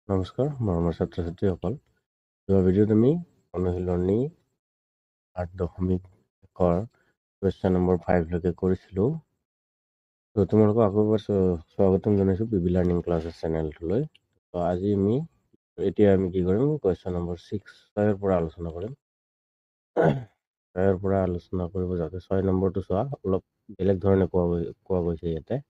নমস্কাৰ মৰমৰ ছাত্ৰ ছাত্ৰীসকল। যোৱা ভিডিঅ'ত আমি অনুশীলনী 8.1 কুৱেশ্যন নম্বৰ 5 লৈকে কৰিছিলোঁ। তো তোমালোকক আকৌ এবাৰ স্বাগতম জনাইছোঁ পিবি লাৰ্ণিং ক্লাছেছ চেনেলটোলৈ। তো আজি এতিয়া আমি কি কৰিম, কুৱেশ্যন নম্বৰ 6 পৰা আলোচনা কৰিম। 6 পৰা আলোচনা কৰিব যাওঁতে 6 নম্বৰটো চোৱা, অলপ বেলেগ ধৰণে কোৱা গৈছে ইয়াতে।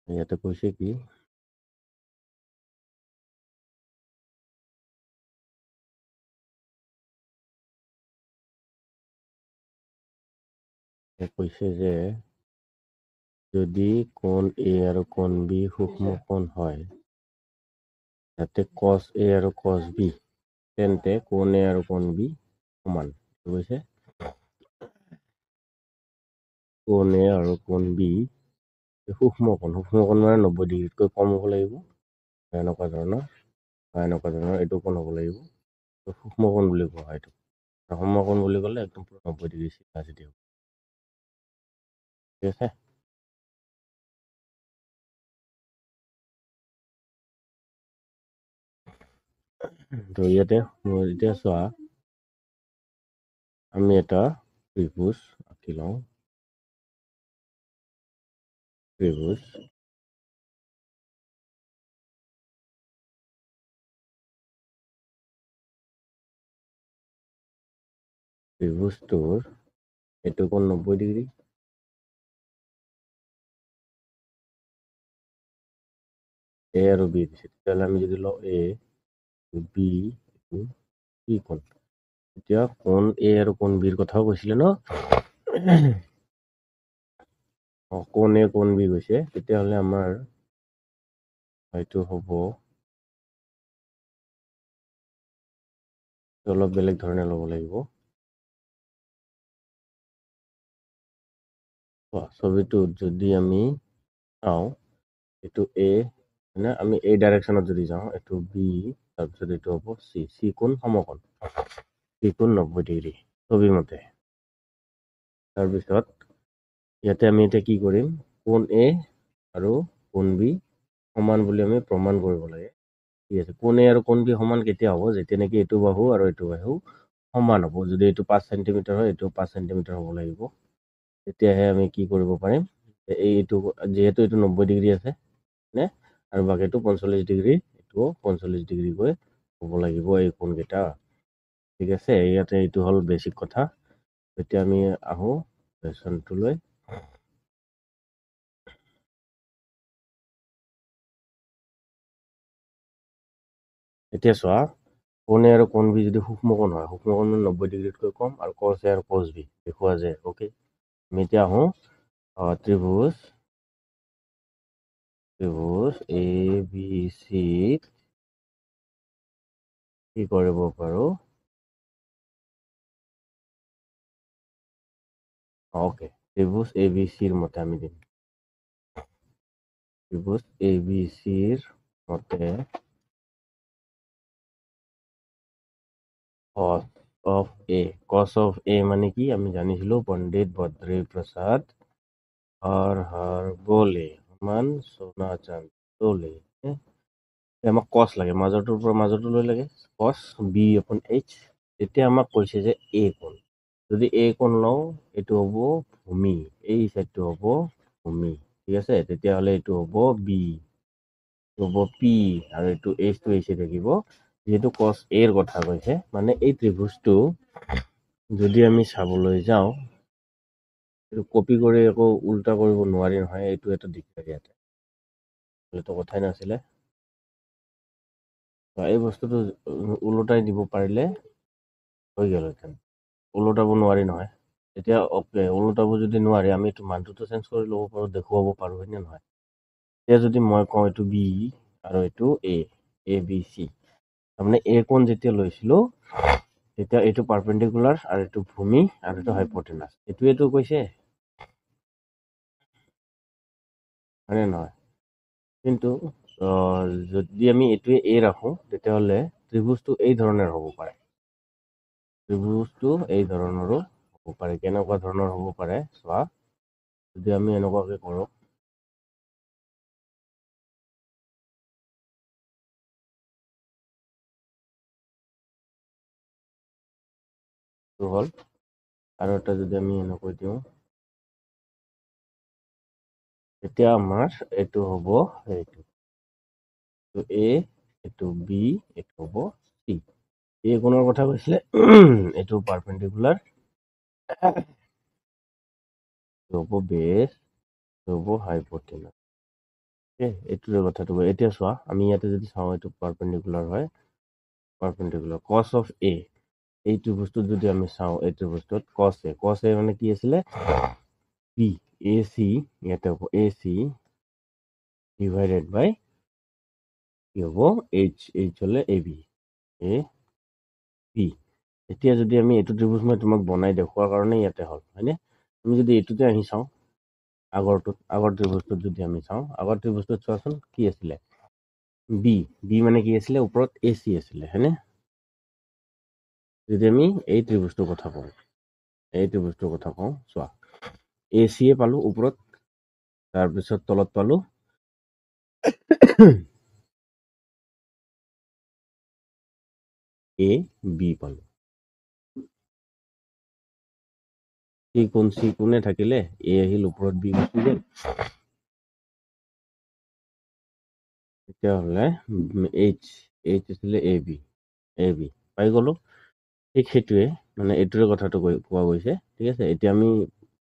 ইয়াতে কৈছে কি, কৈছে যে যদি কোণ এ আৰু কোণ বি সূক্ষ্ম কোণ হয়, যাতে cos A আৰু cos B, তেন্তে কোণ A আৰু কোণ B সমান। কৈছে কোণ A আৰু কোণ B সূক্ষ্ম কোণ মানে 90 ডিগ্ৰীতকৈ কম হ'ব লাগিব, এনেকুৱা ধৰণৰ এইটো কোণ হ'ব লাগিব। সূক্ষ্ম কোণ বুলি কোৱা হয় এইটো। সমকোণ বুলি ক'লে একদম 90 ডিগ্ৰী চিধা চিধি হ'ব। ঠিক আছে। তো ইয়াতে এতিয়া চোৱা, আমি এটা ত্ৰিভুজ আঁকি লওঁ। ত্ৰিভুজটোৰ এইটো কোণ 90 ডিগ্ৰী, এ আৰু বি দিছে। তেতিয়াহ'লে আমি যদি লওঁ এ বি, কি কোণ? এতিয়া কোণ এ আৰু কোণ বিৰ কথাও কৈছিলে ন। কোণ এ কোণ বি গৈছে, তেতিয়াহ'লে আমাৰ হয়তো হ'ব অলপ বেলেগ ধৰণে ল'ব লাগিব। ছবিটোত যদি আমি চাওঁ, এইটো এ, আমি এই ডাইৰেকশ্যনত যদি যাওঁ, এইটো বি, তাৰপিছত এইটো হ'ব চি। চি কোণ সমকোণ, চি কোণ 90 ডিগ্ৰী ছবিৰ মতে। তাৰপিছত ইয়াতে আমি এতিয়া কি কৰিম, কোণ এ আৰু কোণ বি সমান বুলি আমি প্ৰমাণ কৰিব লাগে। ঠিক আছে। কোণ এ আৰু কোণ বি সমান কেতিয়া হ'ব, যেতিয়া নেকি এইটো বাহু আৰু এইটো বাহু সমান হ'ব। যদি এইটো 5 চেণ্টিমিটাৰ হয়, এইটো 5 চেণ্টিমিটাৰ হ'ব লাগিব। তেতিয়াহে আমি কি কৰিব পাৰিম, এইটো যিহেতু এইটো 90 ডিগ্ৰী আছে নে, আৰু বাকীটো 45 ডিগ্ৰী, এইটোও 45 ডিগ্ৰীকৈ হ'ব লাগিব এই কোণকেইটা। ঠিক আছে। ইয়াতে এইটো হ'ল বেছিক কথা। এতিয়া আমি আহোঁ কুৱেশ্যনটোলৈ। এতিয়া চোৱা, কোণ এ আৰু কোণ বি যদি সূক্ষ্ম কোণ হয়, সূক্ষ্ম কোণ 90 ডিগ্ৰীতকৈ কম, আৰু cos A আৰু cos B দেখুওৱা যায়। অ'কে, আমি এতিয়া আহোঁ ত্ৰিভুজ এ বি চি কি কৰিব পাৰোঁ। অ'কে, ত্ৰিভুজ এ বি চিৰ মতে আমি দিম। ত্ৰিভুজ এ বি চিৰ মতে cos of A মানে কি আমি জানিছিলোঁ, পণ্ডিত বদ্ৰী প্ৰসাদ হৰ বলে সমান সোনা চাঁদ তোলে। আমাক কচ লাগে, মাজৰটোৰ পৰা মাজৰটোলৈ লাগে, cos B upon H। এতিয়া আমাক কৈছে যে এ কোণ, যদি এ কোণ লওঁ, এইটো হ'ব ভূমি, এই চাইডটো হ'ব ভূমি। ঠিক আছে। তেতিয়াহ'লে এইটো হ'ব বি, হ'ব পি, আৰু এইটো এইচটো এইচে থাকিব। যিহেতু cos A ৰ কথা কৈছে, মানে এই ত্ৰিভুজটো যদি আমি চাবলৈ যাওঁ, এইটো কপি কৰি একো উল্টা কৰিব নোৱাৰি নহয়, এইটো এটা দিগদাৰ ইয়াতে, এইটো কথাই নাছিলে। এই বস্তুটো ওলোটাই দিব পাৰিলে হৈ গ'লহেঁতেন, ওলোটাব নোৱাৰি নহয়। এতিয়া অ'কে, ওলোটাব যদি নোৱাৰি, আমি এইটো মানটোতো চেঞ্জ কৰি ল'ব পাৰোঁ, দেখুৱাব পাৰোঁ, হয়নে নহয়? এতিয়া যদি মই কওঁ এইটো বি আৰু এইটো এ বি চি, তাৰমানে এ কোণ যেতিয়া লৈছিলোঁ, তেতিয়া এইটো পাৰপেণ্ডিকুলাৰ, আৰু এইটো ভূমি, আৰু এইটো হাইপটেনাছ, এইটোৱেতো কৈছে, হয়নে নহয়? কিন্তু যদি আমি এইটোৱে এ ৰাখোঁ, তেতিয়াহ'লে ত্ৰিভুজটো এই ধৰণৰ হ'ব পাৰে। ত্ৰিভুজটো এই ধৰণৰো হ'ব পাৰে। কেনেকুৱা ধৰণৰ হ'ব পাৰে চোৱা, যদি আমি এনেকুৱাকে কৰোঁ, এইটো হ'ল, আৰু এটা যদি আমি এনেকৈ দিওঁ, তেতিয়া আমাৰ এইটো হ'ব এইটো এ, এইটো বি, এইটো হ'ব চি। এই কোণৰ কথা কৈছিলে, এইটো পাৰপেণ্ডিকুলাৰ, এইটো হ'ব বেছ, এইটো হ'ব হাইপটেনাছ। এইটোৰে কথাটো কয়। এতিয়া চোৱা, আমি ইয়াতে যদি চাওঁ, এইটো পাৰপেণ্ডিকুলাৰ হয়, পাৰপেণ্ডিকুলাৰ কছ অফ এ, এই ত্ৰিভুজটোত যদি আমি চাওঁ, এই ত্ৰিভুজটোত কছ এ মানে কি আছিলে, বি, এ চি, ইয়াতে হ'ব এ চি ডিভাইডেড বাই কি হ'ব, এইচ হ'লে এ বি, এ বি। এতিয়া যদি আমি এইটো ত্ৰিভুজ মই তোমাক বনাই দেখুৱাৰ কাৰণে ইয়াতে হ'ল, হয়নে? আমি যদি এইটোতে আহি চাওঁ, আগৰ ত্ৰিভুজটোত যদি আমি চাওঁ, আগৰ ত্ৰিভুজটোত চোৱাচোন কি আছিলে, বি মানে কি আছিলে, ওপৰত এ চি আছিলে, হয়নে? যদি আমি এই ত্ৰিভুজটোৰ কথা কওঁ, চোৱা, এ চিয়ে পালো ওপৰত, তাৰপিছত তলত পালো এ বি পালো। চি কোণে থাকিলে, এ আহিল ওপৰত, বি গুচি গ'ল। তেতিয়াহ'লে এইচ আছিলে এ বি পাই গ'লো। ঠিক সেইটোৱে, মানে এইটোৰে কথাটো কোৱা গৈছে। ঠিক আছে, এতিয়া আমি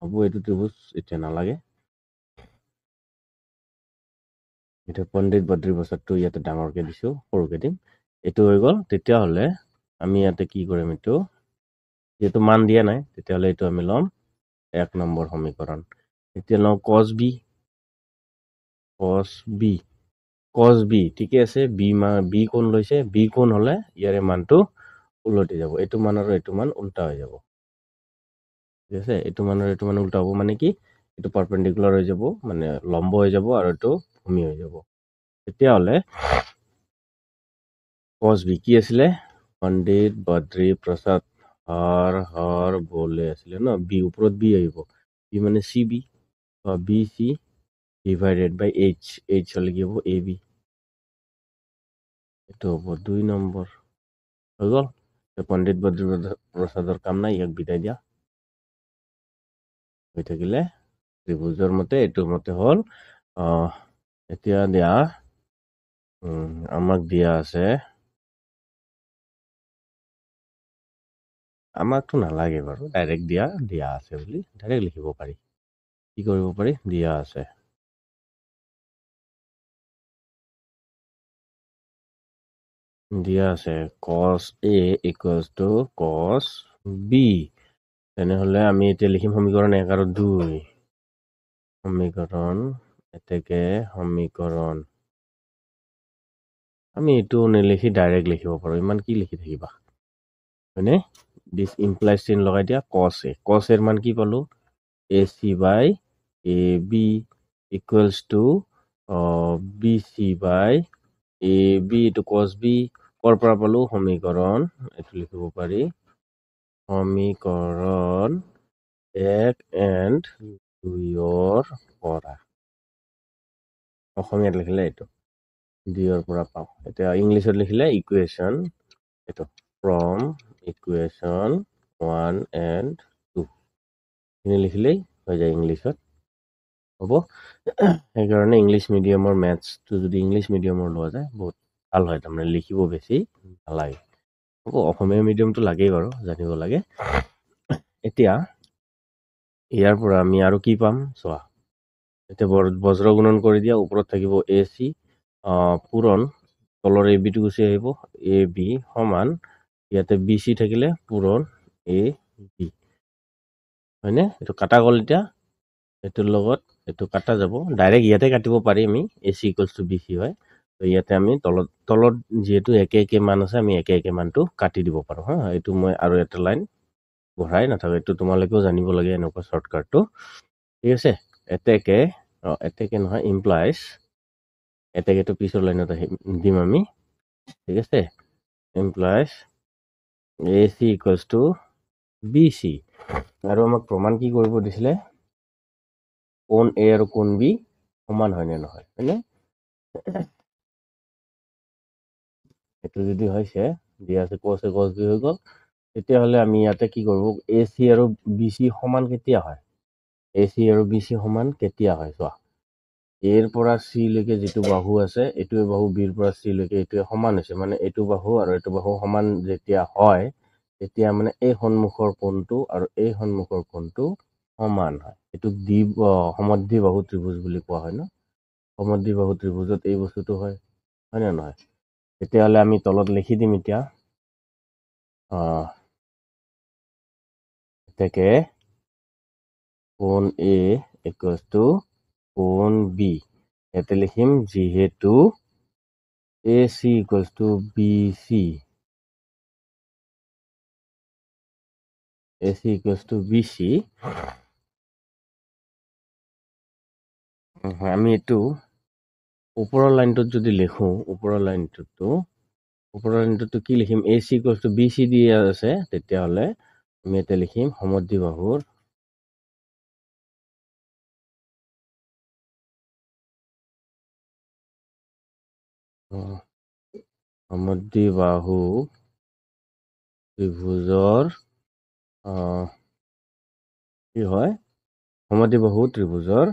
ভাবোঁ এইটো ত্ৰিভুজ এতিয়া নালাগে। এতিয়া পণ্ডিত বদ্ৰীপ্ৰসাদটো ইয়াতে ডাঙৰকে দিছোঁ, সৰুকে দিম। এইটো হৈ গ'ল। তেতিয়াহ'লে আমি ইয়াতে কি কৰিম, এইটো যিহেতু মান দিয়া নাই, তেতিয়াহ'লে এইটো আমি ল'ম 1 নম্বৰ সমীকৰণ। এতিয়া লওঁ কছ বি, ঠিকে আছে। বি কোণ লৈছে, বি কোণ হ'লে ইয়াৰে মানটো ওলটি যাব, এইটো মান আৰু এইটো মান উল্টা হৈ যাব। ঠিক আছে, এইটো মান আৰু এইটো মান উল্টা হ'ব মানে কি, এইটো পাৰপেণ্ডিকুলাৰ হৈ যাব, মানে লম্ব হৈ যাব, আৰু এইটো ভূমি হৈ যাব। তেতিয়াহ'লে কছ বি কি আছিলে, পণ্ডিত বদ্ৰীপ্ৰসাদ হৰ বলে আছিলে ন, বি ওপৰত বি আহিব, বি মানে C B, B C divided by H হ'লে কি হ'ব, এ বি। এইটো হ'ব 2 নম্বৰ। হৈ গ'ল। পণ্ডিত বদ্ৰীপ্ৰসাদৰ কাম নাই, ইয়াক বিদায় দিয়া। হৈ থাকিলে ত্ৰিভুজৰ মতে, এইটোৰ মতে হ'ল। এতিয়া দিয়া, আমাক দিয়া আছে, আমাকতো নালাগে বাৰু, ডাইৰেক্ট দিয়া আছে বুলি ডাইৰেক্ট লিখিব পাৰি। কি কৰিব পাৰি, দিয়া আছে, কছ এ ইকুৱেলছ টু কছ বি। তেনেহ'লে আমি এতিয়া লিখিম সমীকৰণ 1 আৰু 2। সমীকৰণ আমি এইটো নিলিখি ডাইৰেক্ট লিখিব পাৰোঁ, ইমান কি লিখি থাকিবা, হয়নে? দিছ ইমপ্লাইজ চিন লগাই দিয়া, কছ এৰ মান কি পালোঁ, A C by A B equals to B C by A B, এইটো কছ বি ক'ৰ পৰা পালোঁ, সমীকৰণ, এইটো লিখিব পাৰি, সমীকৰণ 1 and 2 পৰা। অসমীয়াত লিখিলে এইটো 2 পৰা পাওঁ। এতিয়া ইংলিছত লিখিলে ইকুৱেশ্যন, এইটো ফ্ৰম ইকুৱেশ্যন 1 and 2 লিখিলেই হৈ যায় ইংলিছত, হ'ব। সেইকাৰণে ইংলিছ মিডিয়ামৰ মেথছটো যদি ইংলিছ মিডিয়ামৰ লোৱা যায়, বহুত ভাল হয়, তাৰমানে লিখিব বেছি নালাগে, হ'ব। অসমীয়া মিডিয়ামটো লাগেই বাৰু, জানিব লাগে। এতিয়া ইয়াৰ পৰা আমি আৰু কি পাম চোৱা, এতিয়া বজ্ৰ গুণন কৰি দিয়া, ওপৰত থাকিব এ চি, পূৰণ, তলৰ এ বিটো গুচি আহিব, এ বি সমান, ইয়াতে বি চি থাকিলে পূৰণ এ বি, হয়নে? এইটো কাটা গ'ল। এতিয়া এইটোৰ লগত এইটো কাটা যাব, ডাইৰেক্ট ইয়াতে কাটিব পাৰি আমি, A C equals to B C হয়। তো ইয়াতে আমি তলত যিহেতু একে মান আছে, আমি একে মানটো কাটি দিব পাৰোঁ, হা। এইটো মই আৰু এটা লাইন বঢ়াই নাথাকোঁ, এইটো তোমালোকেও জানিব লাগে, এনেকুৱা শ্বৰ্টকাটটো। ঠিক আছে, এতেকে নহয়, ইমপ্লাইজ, এতেকেটো পিছৰ লাইনত দিম আমি। ঠিক আছে, implies AC equals to BC আৰু আমাক প্ৰমাণ কি কৰিব দিছিলে কোণ A আৰু কোণ B সমান হয় নে নহয় হয়নে এইটো যদি হৈছে দিয়া আছে cos A cos B হৈ গ'ল তেতিয়াহ'লে আমি ইয়াতে কি কৰিব AC আৰু BC সমান কেতিয়া হয় AC আৰু BC সমান কেতিয়া হয় চোৱা A ৰ পৰা C লৈকে যিটো বাহু আছে এইটোৱে বাহু B ৰ পৰা C লৈকে এইটোৱে সমান হৈছে মানে এইটো বাহু আৰু এইটো বাহু সমান যেতিয়া হয় তেতিয়া মানে এই সন্মুখৰ কোণটো আৰু এই সন্মুখৰ কোণটো সমান হয় এইটোক সমদ্বিবাহু ত্ৰিভুজ বুলি কোৱা হয় ন সমদ্বিবাহু ত্ৰিভুজত এই বস্তুটো হয় নে নহয় তেতিয়াহ'লে আমি তলত লিখি দিম এতিয়া এতেকে কোণ A equals to কোণ B ইয়াতে লিখিম যিহেতু AC equals to BC AC equals to BC আমি এইটো ওপৰৰ লাইনটোত যদি লিখো ওপৰৰ লাইনটোতো কি লিখিম AC equals to BC দিয়া আছে তেতিয়াহ'লে আমি ইয়াতে লিখিম সমদ্বিবাহুৰ সমদ্বিবাহু ত্ৰিভুজৰ কি হয় সমদ্বিবাহু ত্ৰিভুজৰ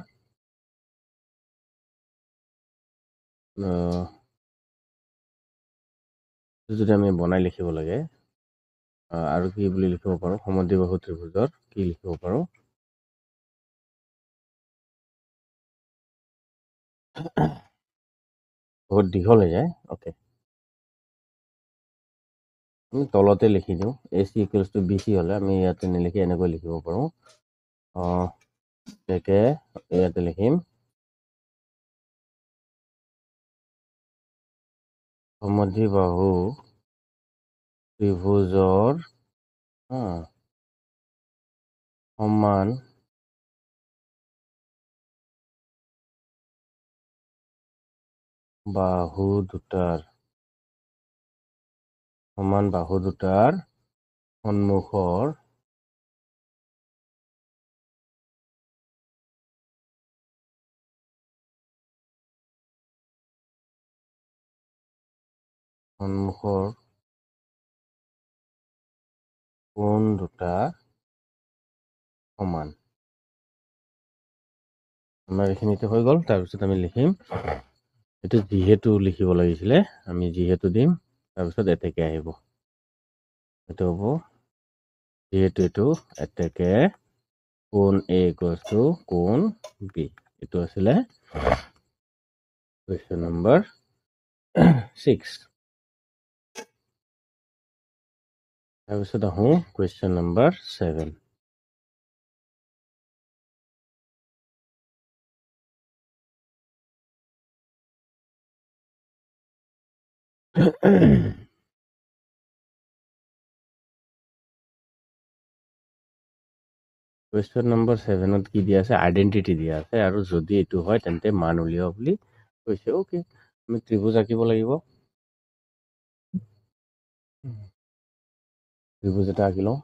যদি আমি বনাই লিখিব লাগে আৰু কি বুলি লিখিব পাৰো সমদ্বিবাহু ত্ৰিভুজৰ কি লিখিব পাৰো বহুত দীঘল হৈ যায় ওকে আমি তলতে লিখি দিওঁ AC equals to BC হ'লে আমি ইয়াতে নিলিখি এনেকৈ লিখিব পাৰো একে ইয়াতে লিখিম সমদ্বিবাহু ত্ৰিভুজৰ সমান বাহু দুটাৰ সন্মুখৰ কোণ দুটা সমান আমাৰ এইখিনিতে হৈ গ'ল তাৰপিছত আমি লিখিম এইটো যিহেতু লিখিব লাগিছিলে আমি যিহেতু দিম তাৰপিছত এতেকে আহিব এইটো হ'ব যিহেতু এইটো এতেকে কোণ A equals to কোণ B এইটো আছিলে কুৱেশ্যন নম্বৰ 6 তাৰপিছত আহোঁ কুৱেশ্যন নম্বৰ 7 কুৱেশ্যন নম্বৰ 7ত কি দিয়া আছে আইডেণ্টিটি দিয়া আছে আৰু যদি এইটো হয় তেন্তে মান উলিয়াও বুলি কৈছে ওকে আমি ত্ৰিভুজ আঁকিব লাগিব ত্ৰিভুজ এটা আঁকি লওঁ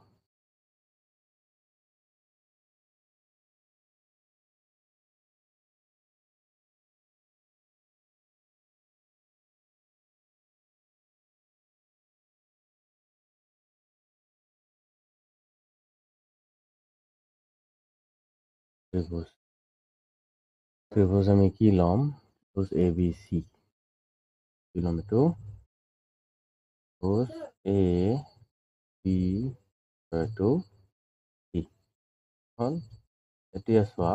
ত্ৰিভুজ আমি কি ল'ম ABC কি ল'ম এইটো A B এইটো C হ'ল এতিয়া চোৱা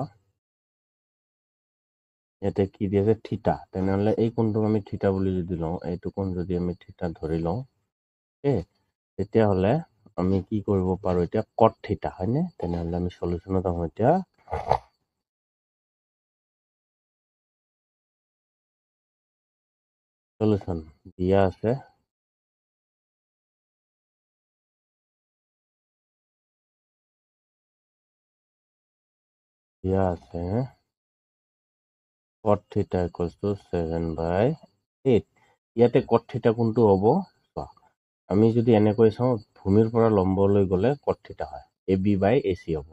ইয়াতে কি দিয়া আছে থিটা তেনেহ'লে এই কোণটোক আমি থিটা বুলি যদি লওঁ এইটো কোণ যদি আমি থিটা ধৰি লওঁ তেতিয়াহ'লে আমি কি কৰিব পাৰো এতিয়া কট থিটা হয়নে তেনেহ'লে আমি সলিউশ্যনত আহোঁ এতিয়া সলিউশ্যন দিয়া আছে cot theta equals to 7/8 ইয়াতে cot theta কোনটো হ'ব চোৱা আমি যদি এনেকৈ চাওঁ ভূমিৰ পৰা লম্বলৈ গ'লে cot θ হয় AB by AC হ'ব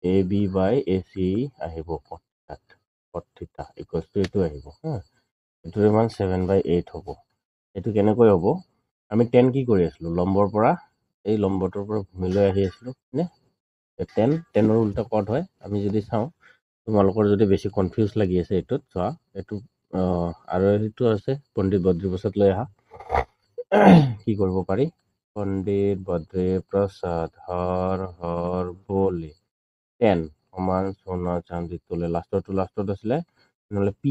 AB by AC আহিব cot θ equals to এইটো আহিব এইটোৰ মান 7/8 হ'ব এইটো কেনেকৈ হ'ব আমি tan কি কৰি আছিলোঁ লম্বৰ পৰা এই লম্বটোৰ পৰা ভূমিলৈ আহি আছিলোঁ নে tan উল্টা cot হয় আমি যদি চাওঁ তোমালোকৰ যদি বেছি কনফিউজ লাগি আছে এইটোত চোৱা এইটো আৰু এইটো আছে পণ্ডিত বদ্ৰীপ্ৰসাদ লৈ আহা কি কৰিব পাৰি পণ্ডিত বদ্ৰীপ্ৰসাদ হৰ বলে tan সমান সোণা চান্দি তোলে লাষ্টত আছিলে নহ'লে P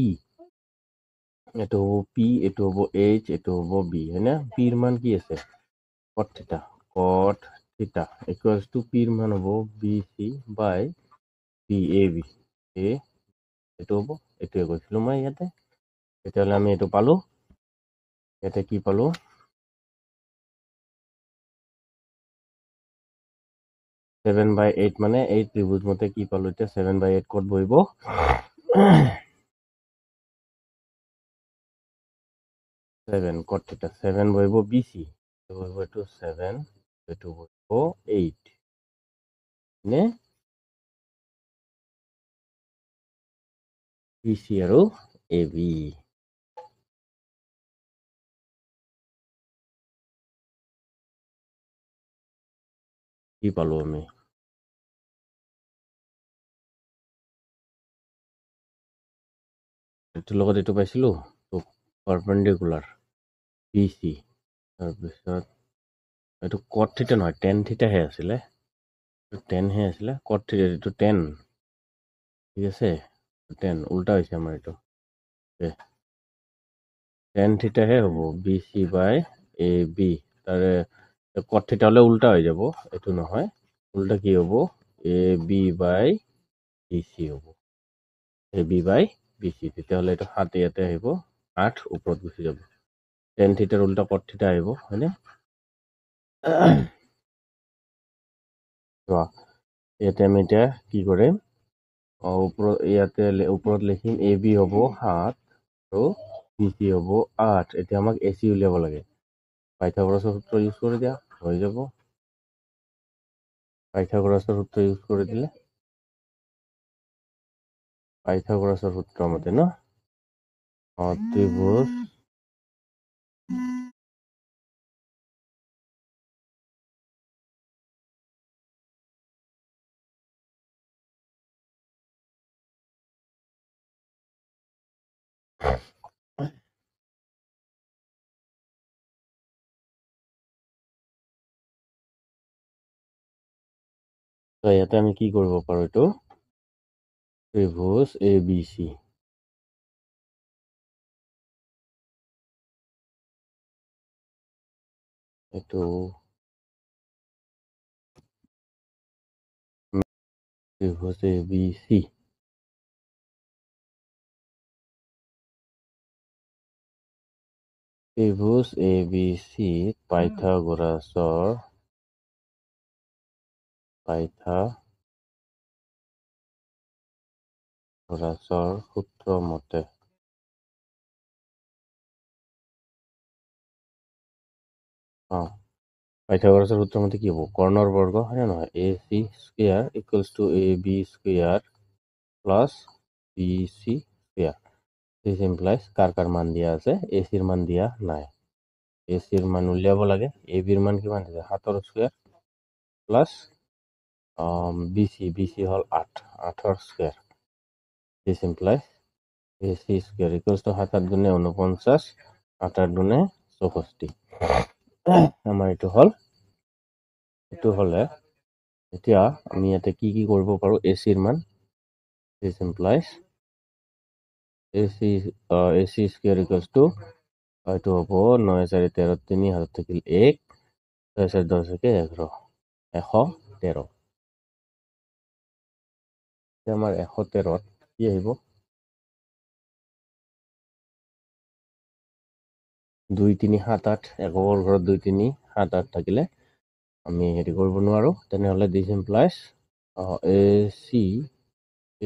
এইটো হ'ব P এইটো হ'ব H এইটো হ'ব B হয়নে P ৰ মান কি আছে cot θ equals to P ৰ মান হ'ব BC by BAB এইটো হ'ব এইটোৱে কৈছিলোঁ মই ইয়াতে তেতিয়াহ'লে আমি এইটো পালোঁ ইয়াতে কি পালোঁ 7/8 মানে এই ত্ৰিভুজ মতে কি পালোঁ এতিয়া 7/8 ক'ত বহিব 7 cot θ 7 বহিব BC বহিব এইটো 7 এইটো বহিব 8 নে BC আৰু AB কি পালোঁ আমি এইটোৰ লগত এইটো পাইছিলোঁ পাৰপেণ্ডিকুলাৰ BC তাৰপিছত এইটো cot θ নহয় tan θ হে আছিলে tan হে আছিলে cot θ এইটো tan ঠিক আছে tan উল্টা হৈছে আমাৰ এইটো tan θ হে হ'ব BC by AB তাৰে cot θ হ'লে উল্টা হৈ যাব এইটো নহয় উল্টা কি হ'ব AB by BC হ'ব AB by BC তেতিয়াহ'লে এইটো 7 ইয়াতে আহিব 8 ওপৰত গুচি যাব tan θ ৰ উল্টা cot θ আহিব হয়নে ইয়াতে আমি এতিয়া কি কৰিম ওপৰত ইয়াতে ওপৰত লিখিম AB হ'ব 7 আৰু BC হ'ব 8 এতিয়া আমাক AC উলিয়াব লাগে পাইথাগোৰাছৰ সূত্ৰ ইউজ কৰি দিয়া হৈ যাব পাইথাগোৰাছৰ সূত্ৰ ইউজ কৰি দিলে পাইথাগোৰাছৰ সূত্ৰ মতে ন ত্ৰিভুজ ইয়াতে আমি কি কৰিব পাৰো এইটো ত্ৰিভুজ ABC এইটো ত্ৰিভুজ ABC ত্ৰিভুজ ABC পাইথাগোৰাছৰ সূত্ৰ মতে পাইথাগোৰাছৰ সূত্ৰ মতে কি হ'ব কৰ্ণৰ বৰ্গ হয়নে নহয় AC square equals to AB square plus BC square this implies কাৰ মান দিয়া আছে AC ৰ মান দিয়া নাই AC ৰ মান উলিয়াব লাগে AB ৰ মান কিমান আছে 7 স্কয়াৰ প্লাছ BC হ'ল 8 square this implies AC square equals two 7 × 2 = 49 8 × 2 = 64 আমাৰ এইটো হ'ল এইটো হ'লে এতিয়া আমি ইয়াতে কি কৰিব পাৰো AC ৰ মান this implies AC square equals to এইটো হ'ব 9 4 13 3 হাতত থাকিল 1 6 4 10 11 113 আমাৰ 113ত কি আহিব 2 3 7 8 এককৰ ঘৰত 2 3 7 8 থাকিলে আমি হেৰি কৰিব নোৱাৰো তেনেহ'লে this implies AC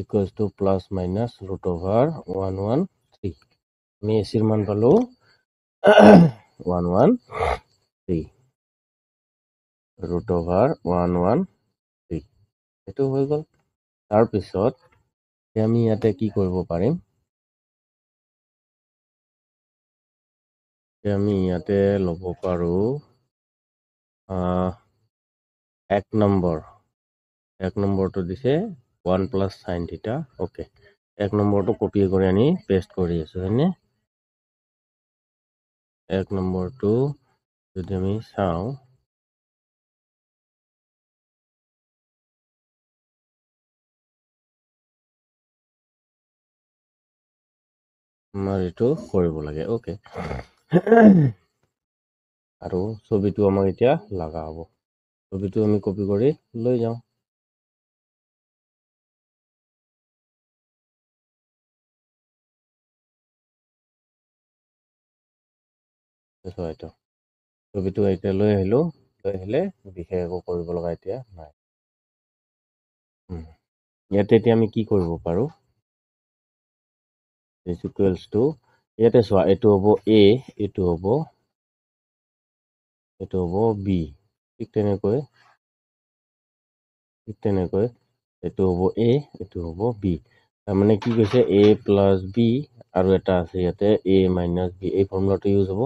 equals to plus minus √113 আমি AC ৰ মান পালো 113 √113 এইটো হৈ গ'ল। তাৰপিছত আমি ইয়াতে কি কৰিব পাৰিম, আমি ইয়াতে ল'ব পাৰোঁ 1 নম্বৰটো দিছে 1 + sin θ। অ'কে, 1 নম্বৰটো কপি কৰি আনি পেষ্ট কৰি আছোঁ হয়নে। 1 নম্বৰটো যদি আমি চাওঁ, আমাৰ এইটো কৰিব লাগে। অ'কে, আৰু ছবিটো আমাক এতিয়া লগা হ'ব। ছবিটো আমি কপি কৰি লৈ যাওঁ। এইটো ছবিটো এতিয়া লৈ আহিলোঁ। লৈ আহিলে বিশেষ একো কৰিব লগা এতিয়া নাই। ইয়াতে এতিয়া আমি কি কৰিব পাৰোঁ, ইয়াতে চোৱা, এইটো হ'ব A, এইটো হ'ব B। ঠিক তেনেকৈ এইটো হ'ব A, এইটো হ'ব B। তাৰমানে কি কৈছে, A + B আৰু এটা আছে ইয়াতে A - B। এই ফৰ্মুলাটো ইউজ হ'ব।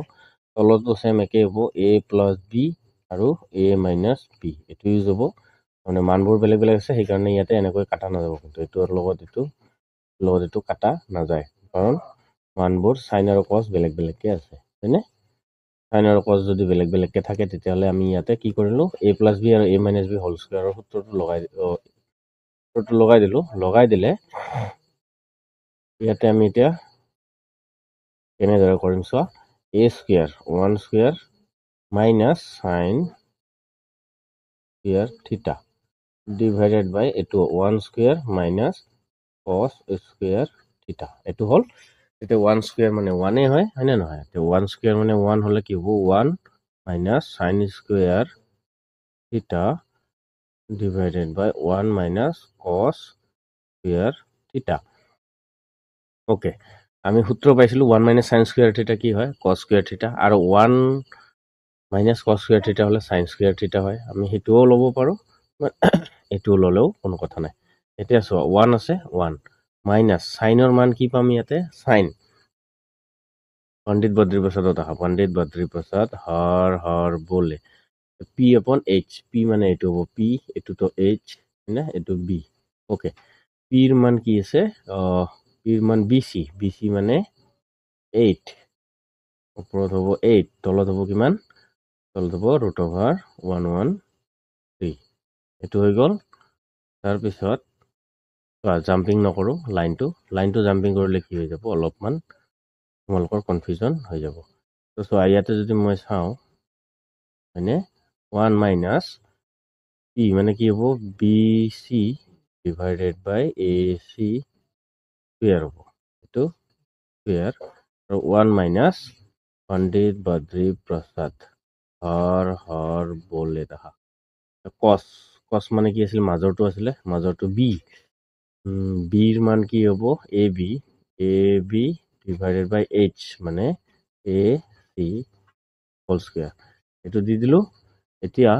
তলতো চেম একেই হ'ব, A + B আৰু A - B। এইটো ইউজ হ'ব। মানে মানবোৰ বেলেগ বেলেগ আছে, সেইকাৰণে ইয়াতে এনেকৈ কাটা নাযাব। কিন্তু এইটোৰ লগত এইটো কাটা নাযায়, কাৰণ মানবোৰ সাইন আৰু কস বেলেগ বেলেগকে আছে, হয়নে। সাইন আৰু কস যদি বেলেগ বেলেগকে থাকে, তেতিয়াহ'লে আমি ইয়াতে কি কৰিলোঁ, A + B আৰু A - B হোল স্কুৱাৰৰ সূত্ৰটো লগাই দিলোঁ। লগাই দিলে ইয়াতে আমি এতিয়া কেনেদৰে কৰিম চোৱা, A square 1 square minus sine square theta divided by এইটো 1 স্কুৱেৰ মাইনাছ কস স্কুৱেৰ থিটা। এইটো হ'ল, এতিয়া 1 স্কুৱেৰ মানে 1 হয় নে নহয়। 1 স্কুৱেৰ মানে 1 হ'লে কি হ'ব, 1 minus sine square theta divided by 1 minus cos square থিটা। অ'কে, আমি সূত্ৰ পাইছিলোঁ 1 মাইনাছ সাইন স্কুৱেৰ থিটা কি হয়, কস স্কুৱেৰ থিটা, আৰু 1 মাইনাছ কস স্কুৱেৰ থিটা হ'লে সাইন স্কুৱেৰ থিটা হয়। আমি সেইটোও ল'ব পাৰোঁ, এইটো ল'লেও কোনো কথা নাই। এতিয়া চোৱা, 1 আছে, 1 মাইনাছ সাইনৰ মান কি পাম ইয়াতে, সাইন। পণ্ডিত বদ্ৰীপ্ৰসাদত আহা, পণ্ডিত বদ্ৰীপ্ৰসাদ হৰ বলে P/H। P মানে এইটো হ'ব P, এইটোতো H না, এইটো B। অ'কে, Pৰ মান কি আছে, Pৰ মান BC মানে 8, ওপৰত হ'ব 8, তলত হ'ব কিমান, তলত হ'ব √113। এইটো হৈ গ'ল। তাৰপিছত জাম্পিং নকৰোঁ, লাইনটো জাম্পিং কৰিলে কি হৈ যাব, অলপমান তোমালোকৰ কনফিউজন হৈ যাব। তো চোৱা, ইয়াতে যদি মই চাওঁ, হয়নে, 1 মাইনাছ P মানে কি হ'ব, BC ডিভাইডেড বাই AC স্কুৱেৰ হ'ব, এইটো স্কুৱেৰ, আৰু 1 মাইনাছ পণ্ডিত বদ্ৰীপ্ৰসাদ হৰ বলে দেখা। কস মানে কি আছিল, মাজৰটো আছিলে, মাজৰটো B। Bৰ মান কি হ'ব, AB ডিভাইডেড বাই H মানে AC হোল স্কুৱেৰ। এইটো দি দিলোঁ। এতিয়া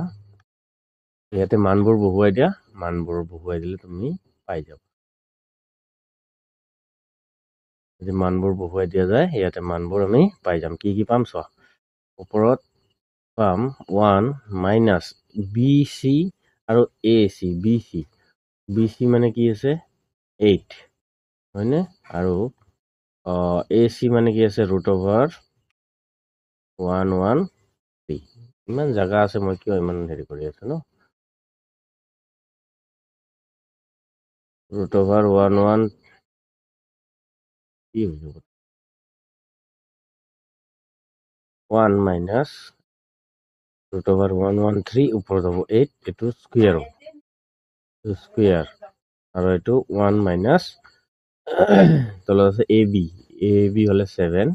ইয়াতে মানবোৰ বহুৱাই দিয়া, মানবোৰ বহুৱাই দিলে তুমি পাই যাবা। যদি মানবোৰ বহুৱাই দিয়া যায়, ইয়াতে মানবোৰ আমি পাই যাম। কি কি পাম চোৱা, ওপৰত পাম 1 মাইনাছ BC আৰু AC। BC মানে কি আছে, 8, হয়নে, আৰু AC মানে কি আছে, √113। ইমান জাগা আছে, মই কিয় ইমান হেৰি কৰি আছো ন, √1 কি হৈ যাব, 1 মাইনাছ √113, ওপৰত হ'ব 8, এইটো স্কুৱেৰ হ'ব, আৰু এইটো 1 মাইনাছ তলত আছে AB হ'লে 7,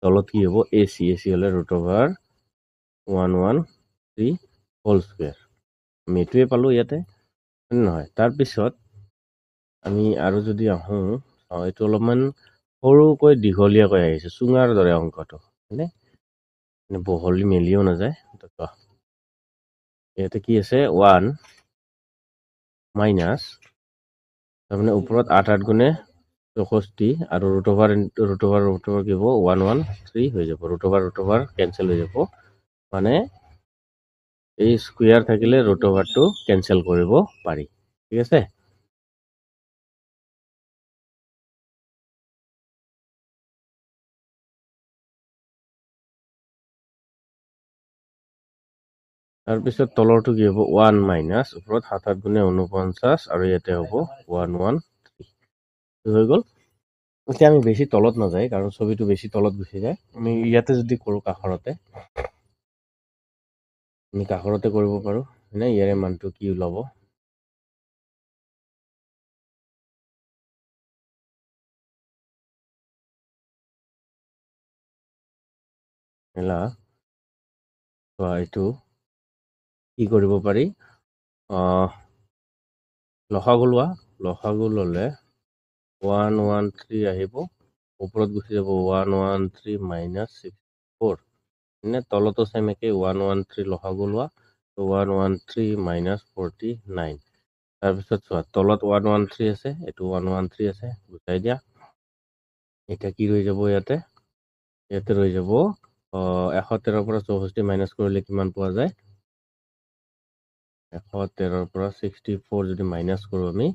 তলত কি হ'ব, AC হ'লে √113 হোল স্কুৱেৰ। আমি এইটোৱে পালোঁ ইয়াতে, নহয়। তাৰপিছত আমি আৰু যদি আহোঁ, এইটো অলপমান সৰুকৈ দীঘলীয়াকৈ আহিছে, চুঙাৰ দৰে অংকটো, হয়নে, বহলি মেলিও নাযায়। ইয়াতে কি আছে 1 মাইনাছ তাৰমানে ওপৰত 8 গুণে 64 আৰু ৰুট অভাৰ কি হ'ব 113 হৈ যাব ৰুট অভাৰ কেনচেল হৈ যাব মানে এই স্কুয়াৰ থাকিলে ৰুট অভাৰটো কেনসেল কৰিব পাৰি ঠিক আছে তাৰ পিছত তলৰটো কি হ'ব 1 মাইনাছ ওপৰত 7 গুণে 49 আৰু ইয়াতে হ'ব 113 হৈ গ'ল এতিয়া আমি বেছি তলত নাযায় কাৰণ ছবিটো বেছি তলত গুচি যায় আমি ইয়াতে যদি কৰো কাষৰতে আমি কাষৰতে কৰিব পাৰো হয়নে ইয়াৰে মানটো কি ওলাব হেলা এইটো কি কৰিব পাৰি লসাগু ল'লে 113 আহিব ওপৰত গুচি যাব 113 মাইনাছ 64 এনে তলতো সেম একে 113 লসাগু লোৱা 113 মাইনাছ 49 তাৰপিছত চোৱা তলত 113 আছে এইটো 113 আছে গুচাই দিয়া এটা কি ৰৈ যাব ইয়াতে ৰৈ যাব 113 পৰা 64 মাইনাছ কৰিলে কিমান পোৱা যায় 113 পৰা 64 যদি মাইনাছ কৰো আমি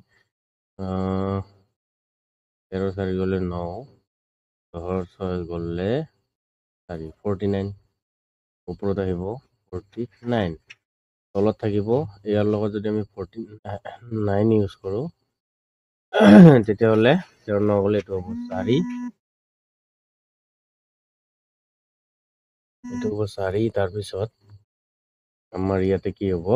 13 4 গ'লে 9 10 6 গ'লে 4 49 ওপৰত আহিব 49 তলত থাকিব ইয়াৰ লগত যদি আমি 49 ইউজ কৰো তেতিয়াহ'লে 13 গ'লে এইটো হ'ব 4 এইটো হ'ব 4 তাৰপিছত আমাৰ ইয়াতে কি হ'ব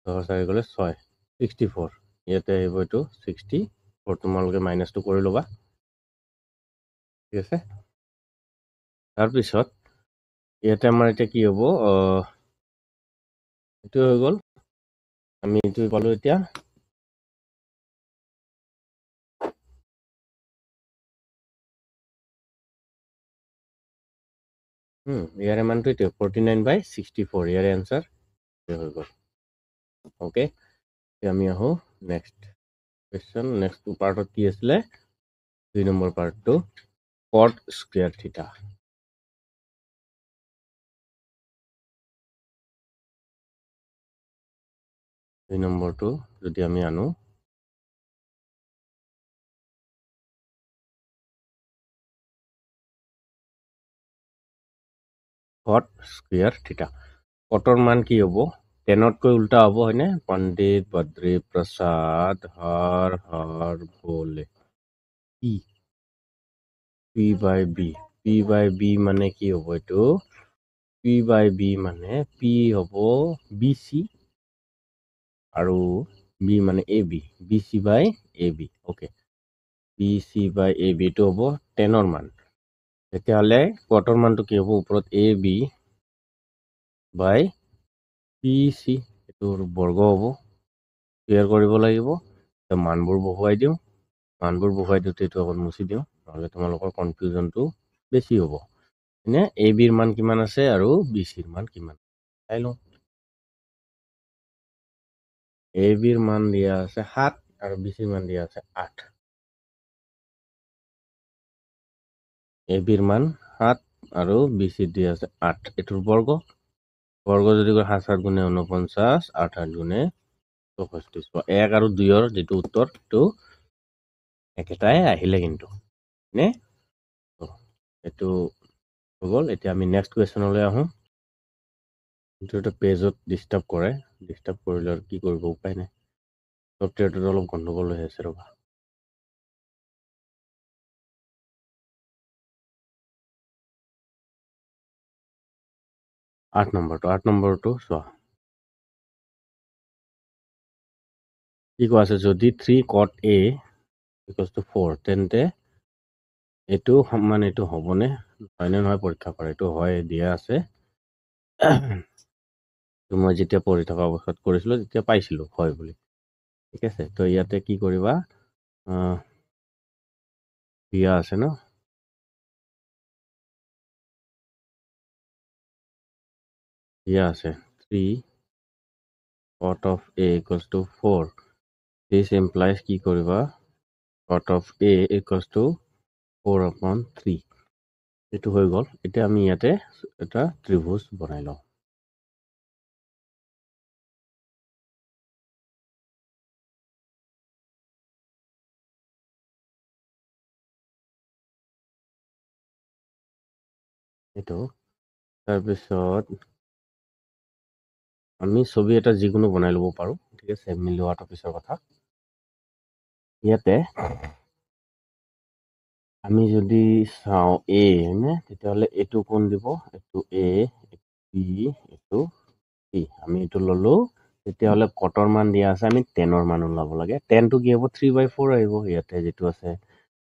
10 4 গ'লে 6 64 ইয়াতে আহিব এইটো 64 তোমালোকে মাইনাছটো কৰি ল'বা ঠিক আছে তাৰপিছত ইয়াতে আমাৰ এতিয়া কি হ'ব এইটো হৈ গ'ল আমি এইটো পালো এতিয়া ইয়াৰে মানটো এইটো 49/64 ইয়াৰে এনসাৰ হৈ গ'ল ওকে আমি আহো নেক্সট কোৱেশ্চন নেক্সট পাৰ্টত কি আছিলে 2 নম্বৰ পাৰ্টটো cot square theta 2 নম্বৰটো যদি আমি আনো cot square theta কটৰ মান কি হ'ব 10তকৈ উল্টা হ'ব হয়নে পণ্ডিত বদ্ৰী প্ৰসাদ হৰ ভোলে p/b মানে কি হ'ব এইটো p/b মানে p হ'ব bc আৰু b মানে ab bc/ab ওকে bc/ab টো হ'ব 10ৰ মান তেতিয়াহ'লে কটৰ মানটো কি হ'ব ওপৰত ab বাই bc এইটোৰ বৰ্গ হ'ব ক্লিয়াৰ কৰিব লাগিব মানবোৰ বহুৱাই দিওঁ দিওঁতে এইটো অকল মুছি দিওঁ নহ'লে তোমালোকৰ কনফিউজনটো বেছি হ'ব এনে ab ৰ মান কিমান আছে আৰু bc ৰ মান কিমান চাই লওঁ ab ৰ মান দিয়া আছে 7 আৰু bc ৰ মান দিয়া আছে 8 ab ৰ মান 7 আৰু bc দিয়া আছে 8 এটোৰ বৰ্গ যদি 7 7 গুণে 49 8 8 গুণে 64 1 আৰু 2 ৰ যেটো উত্তৰ তো একেটাই আহিলে কিন্তু নে এটো গ'ল এতিয়া আমি নেক্সট কোৱেশ্চনলৈ আহো এটা পেজত ডিস্টাৰ্ব কৰিলে আৰু কি কৰিব উপায় নাই সফটৱেৰটো অলপ গণ্ডগোল হৈ আছে ৰবা 8 নম্বৰটো চোৱা কি কোৱা আছে যদি 3 cot a = 4 তেন্তে এইটো সমান এইটো হ'বনে হয়নে নহয় পৰীক্ষা কৰা এইটো হয় দিয়া আছে মই যেতিয়া পঢ়ি থকা অৱস্থাত কৰিছিলো তেতিয়া পাইছিলো হয় বুলি ঠিক আছে তো ইয়াতে কি কৰিবা দিয়া আছে ন দিয়া আছে 3 cot of A equals to 4. This implies কি কৰিবা cot of A equals to 4/3. এইটো হৈ গ'ল। এতিয়া আমি ইয়াতে এটা ত্ৰিভুজ বনাই লওঁ। এইটো তাৰপিছত আমি ছবি এটা যিকোনো বনাই ল'ব পাৰোঁ। ঠিক আছে, মিলোৱাটো পিছৰ কথা। ইয়াতে আমি যদি চাওঁ এ হয়নে, তেতিয়াহ'লে এইটো কোন দিব, এইটো এ, বি, এইটো চি। আমি এইটো ল'লো। তেতিয়াহ'লে কটৰ মান দিয়া আছে, আমি 10ৰ মান ওলাব লাগে। 10টো কি হ'ব, 3/4 আহিব। ইয়াতে যিটো আছে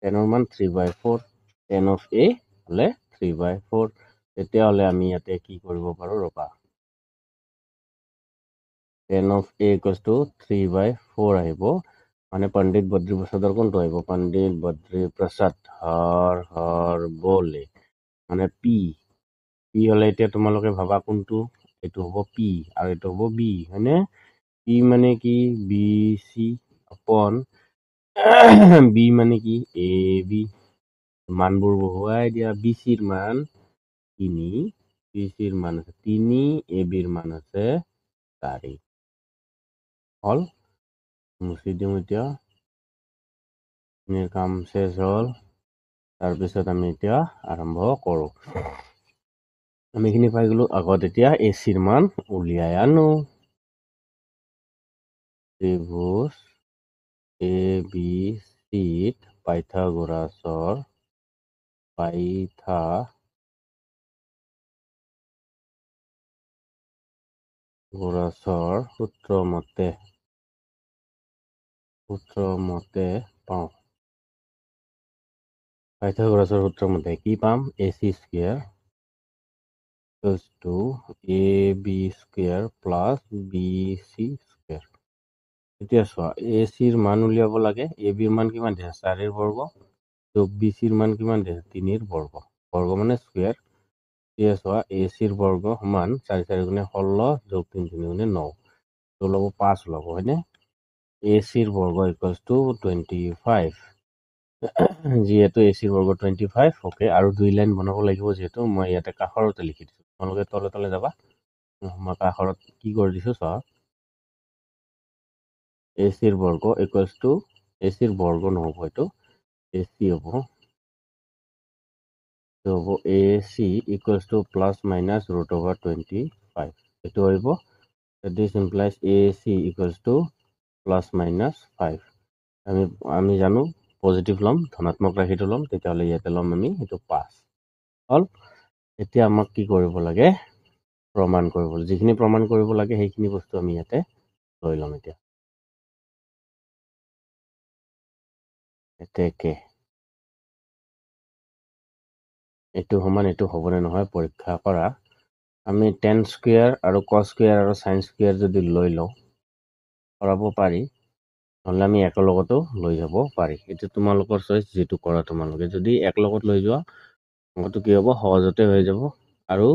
10ৰ মান 3/4, 10 of A হ'লে 3/4। তেতিয়াহ'লে আমি ইয়াতে কি কৰিব পাৰোঁ, ৰ'বা। 10 of A equals to 3/4 আহিব। মানে পণ্ডিত বদ্ৰী প্ৰসাদৰ কোনটো আহিব, পণ্ডিত বদ্ৰী প্ৰসাদ হৰ বলে, মানে পি হ'লে এতিয়া তোমালোকে ভাবা কোনটো, এইটো হ'ব পি আৰু এইটো হ'ব বি, হয়নে? পি মানে কি, বি চি আপন বি মানে কি, এ বি। মানবোৰ বহুৱাই দিয়া। বি চিৰ মান 3, বি চিৰ মান আছে 3, এ বিৰ মান আছে 4। হ'ল, মুচি দিওঁ এতিয়া। কাম শেষ হ'ল। তাৰপিছত আমি এতিয়া আৰম্ভ কৰোঁ। আমি এইখিনি পাই গ'লো। আগত এতিয়া এ চিৰ মান উলিয়াই আনো। ত্ৰিভুজ এ বি চিত পাইথাগোৰাছৰ সূত্ৰ মতে পাওঁ। পাইথাগোৰাছৰ সূত্ৰ মতে কি পাম, A C square equals to A B square plus B C square. এতিয়া চোৱা, এ চিৰ মান উলিয়াব লাগে। এ বিৰ মান কিমান দিছে, 4ৰ বৰ্গ, যোগ বি চিৰ মান কিমান দিছে, 3ৰ বৰ্গ। বৰ্গ মানে স্কুৱেৰ। এতিয়া চোৱা, এ চিৰ বৰ্গ সমান 4 4 গুণে 16 যোগ 3 3 গুণে 9, তো ল'ব 5 ল'ব, হয়নে? এ চিৰ বৰ্গ ইকুৱেলছ টু 25। যিহেতু এ চিৰ বৰ্গ 25, অ'কে। আৰু 2 লাইন বনাব লাগিব, যিহেতু মই ইয়াতে কাষৰতে লিখি দিছোঁ। তোমালোকে তলে তলে যাবা, মই কাষৰত কি কৰি দিছোঁ চোৱা। এ চিৰ বৰ্গ ইকুৱেলছ টু, এ চিৰ বৰ্গ নহ'ব, এইটো এ চি হ'ব। হ'ব A C equals to plus minus √/25। এইটো আহিব। This implies A C equals to plus minus 5। আমি জানো পজিটিভ ল'ম, ধনাত্মক ৰাশিটো ল'ম, তেতিয়াহ'লে ইয়াতে ল'ম আমি এইটো 5 হ'ল। এতিয়া আমাক কি কৰিব লাগে, প্ৰমাণ কৰিব। যিখিনি প্ৰমাণ কৰিব লাগে সেইখিনি বস্তু আমি ইয়াতে লৈ ল'ম। এতিয়া এতেকে এইটো সমান এইটো হ'বনে নহয় পৰীক্ষা কৰা। আমি টেন স্কুৱেৰ আৰু কছ স্কুৱেৰ আৰু চাইন স্কুৱেৰ যদি লৈ লওঁ, কৰাব পাৰি। নহ'লে আমি একেলগতো লৈ যাব পাৰি। এইটো তোমালোকৰ চইচ, যিটো কৰা তোমালোকে। যদি একেলগত লৈ যোৱা, অংকটো কি হ'ব, সহজতে হৈ যাব। আৰু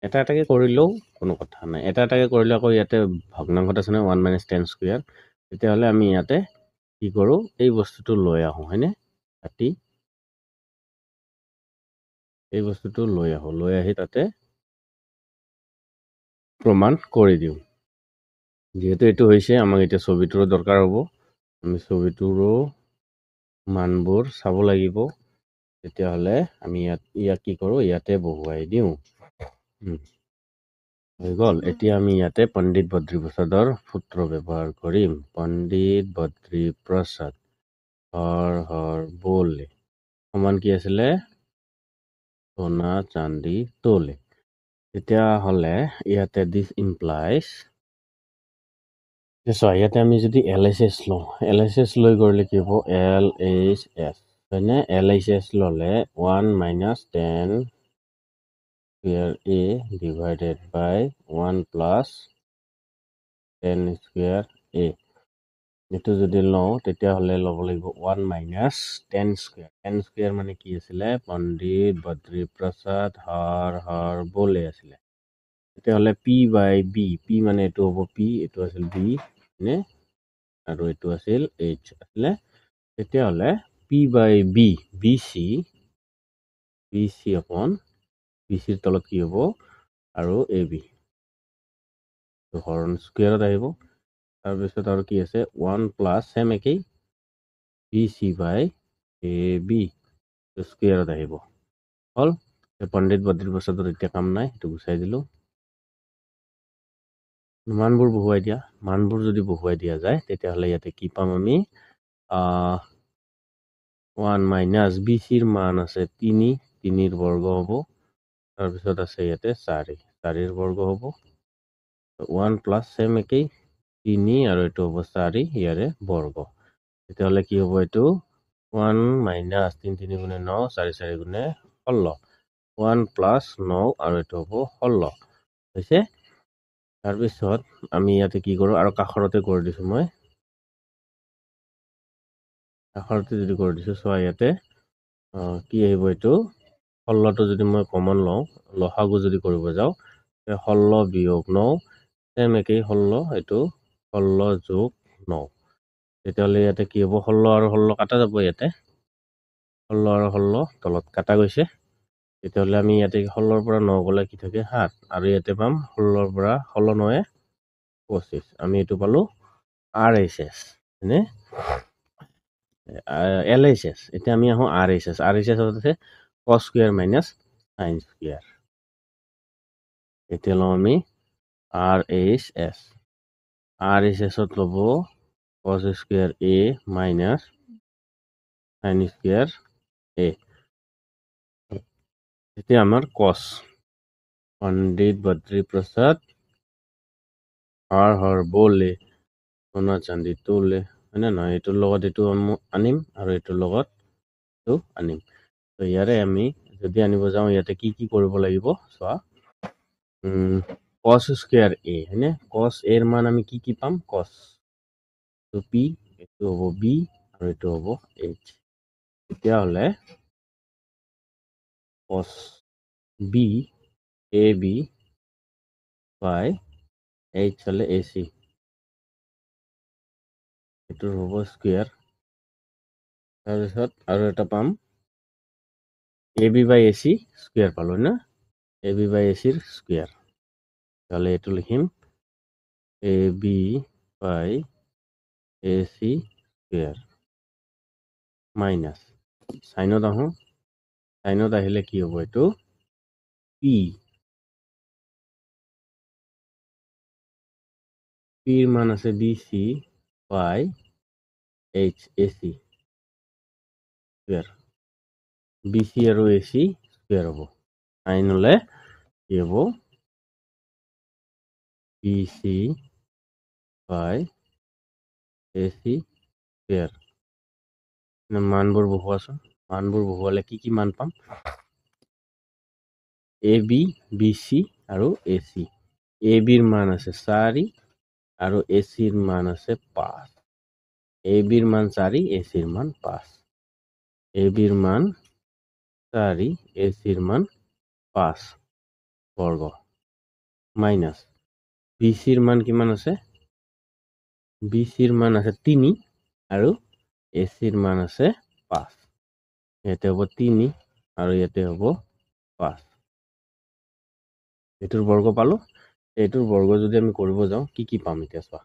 এটা এটাকে কৰিলেও কোনো কথা নাই। এটা এটাকে কৰিলে আকৌ ইয়াতে ভগ্নাংশত আছে নহয় 1 - 10 স্কুৱেৰ। তেতিয়াহ'লে আমি ইয়াতে কি কৰোঁ, এই বস্তুটো লৈ আহোঁ, হয়নে? কাটি এই বস্তুটো লৈ আহোঁ, লৈ আহি তাতে প্ৰমাণ কৰি দিওঁ। যিহেতু এইটো হৈছে, আমাক এতিয়া ছবিটোৰো দৰকাৰ হ'ব। আমি ছবিটোৰো মানবোৰ চাব লাগিব। তেতিয়াহ'লে আমি ইয়াক কি কৰোঁ, ইয়াতে বহুৱাই দিওঁ। হৈ গ'ল। এতিয়া আমি ইয়াতে পণ্ডিত বদ্ৰী প্ৰসাদৰ সূত্ৰ ব্যৱহাৰ কৰিম। পণ্ডিত বদ্ৰী প্ৰসাদ হৰ বলে সমান কি আছিলে, সোণা চান্দি তোলে। তেতিয়াহ'লে ইয়াতে দিছ ইমপ্লাইজ, চোৱা, ইয়াতে আমি যদি LHS লওঁ, LHS লৈ কৰিলে কি হ'ব, LHS হয়নে? LHS ল'লে 1 - 10 square A divided by 1 + 10 square A। এইটো যদি লওঁ, তেতিয়াহ'লে ল'ব লাগিব 1 - 10 স্কুৱেৰ। 10 স্কুৱেৰ মানে কি আছিলে, পণ্ডিত বদ্ৰী প্ৰসাদ হৰ বলে আছিলে। তেতিয়াহ'লে পি বাই বি, পি মানে এইটো হ'ব পি, এইটো আছিল বি নে, আৰু এইটো আছিল এইচ আছিলে। তেতিয়াহ'লে P by B, B C upon B চিৰ তলত কি হ'ব, আৰু এ বি হৰণ স্কুৱেৰত আহিব। তাৰপিছত আৰু কি আছে, 1 প্লাছ চেম একেই B C by A B স্কুৱেৰত আহিব। হ'ল, পণ্ডিত বদ্ৰী প্ৰসাদৰ এতিয়া কাম নাই, সেইটো গুচাই দিলোঁ। মানবোৰ বহুৱাই দিয়া, মানবোৰ যদি বহুৱাই দিয়া যায় তেতিয়াহ'লে ইয়াতে কি পাম আমি, 1 মাইনাছ বি চিৰ মান আছে 3, 3ৰ বৰ্গ হ'ব। তাৰপিছত আছে ইয়াতে 4, 4ৰ বৰ্গ হ'ব। 1 প্লাছ চেম একেই 3 আৰু এইটো হ'ব 4 ইয়াৰে বৰ্গ। তেতিয়াহ'লে কি হ'ব এইটো 1 মাইনাছ 3 3 গুণে 9, 4 4 গুণে 16, 1 প্লাছ 9 আৰু এইটো হ'ব 16 হৈছে। তাৰপিছত আমি ইয়াতে কি কৰোঁ, আৰু কাষৰতে কৰি দিছোঁ মই, কাষৰতে যদি কৰি দিছোঁ চোৱা ইয়াতে কি আহিব, এইটো 16টো যদি মই কমন লওঁ, লসাগু যদি কৰিব যাওঁ 16 বিয়োগ 9 চেম একেই 16, এইটো 16 যোগ 9। তেতিয়াহ'লে ইয়াতে কি হ'ব, 16 আৰু 16 কাটা যাব, ইয়াতে 16 আৰু 16 তলত কাটা গৈছে। তেতিয়াহ'লে আমি ইয়াতে 16ৰ পৰা 9 গ'লে কি থাকে 7, আৰু ইয়াতে পাম 16ৰ পৰা 16 9 25, আমি এইটো পালোঁ RHS হয়নে, LHS। এতিয়া আমি আহোঁ RHS, RHS আছে cos square minus sin square. এতিয়া লওঁ আমি RHS, RHSত ল'ব cos square A minus sin square A। এতিয়া আমাৰ cos, পণ্ডিত বদ্ৰী প্ৰসাদ হৰ বলে সোণা চান্দি তোলে, হয়নে নহয়, এইটোৰ লগত এইটো আনিম আৰু এইটোৰ লগত এইটো আনিম। তো ইয়াৰে আমি যদি আনিব যাওঁ ইয়াতে কি কি কৰিব লাগিব চোৱা, cos স্কুৱেৰ A হয়নে, cos A ৰ মান আমি কি কি পাম, cos তো P, এইটো হ'ব B আৰু এইটো হ'ব H। তেতিয়াহ'লে cos B AB বাই H হ'লে AC, এইটোৰ হ'ব স্কুৱেৰ। তাৰপিছত আৰু এটা পাম AB বাই AC স্কুৱেৰ পালোঁ না, AB বাই ACৰ স্কুৱেৰ। তাহলে এইটো লিখিম AB বাই AC স্কুৱেৰ মাইনাছ সাইনত আহোঁ, সাইনত আহিলে কি হ'ব, এইটো Pৰ মান আছে BC বাই AC স্কুৱেৰ, BC আৰু AC স্কুৱেৰ হ'ব। সাইন হ'লে কি হ'ব, BC বাই AC স্কুৱেৰ। মানবোৰ বহুৱাচোন, মানবোৰ বহুৱালে কি কি মান পাম, AB BC আৰু AC। ABৰ মান আছে 4 আৰু ACৰ মান আছে 5, ABৰ মান 4 ACৰ মান 5, ABৰ মান 4 ACৰ মান 5 বৰ্গ মাইনাছ BCৰ মান কিমান আছে, BCৰ মান আছে 3 আৰু ACৰ মান আছে 5, ইয়াতে হ'ব 3 আৰু ইয়াতে হ'ব 5, এইটোৰ বৰ্গ পালোঁ। এইটোৰ বৰ্গ যদি আমি কৰিব যাওঁ কি কি পাম, এতিয়া চোৱা,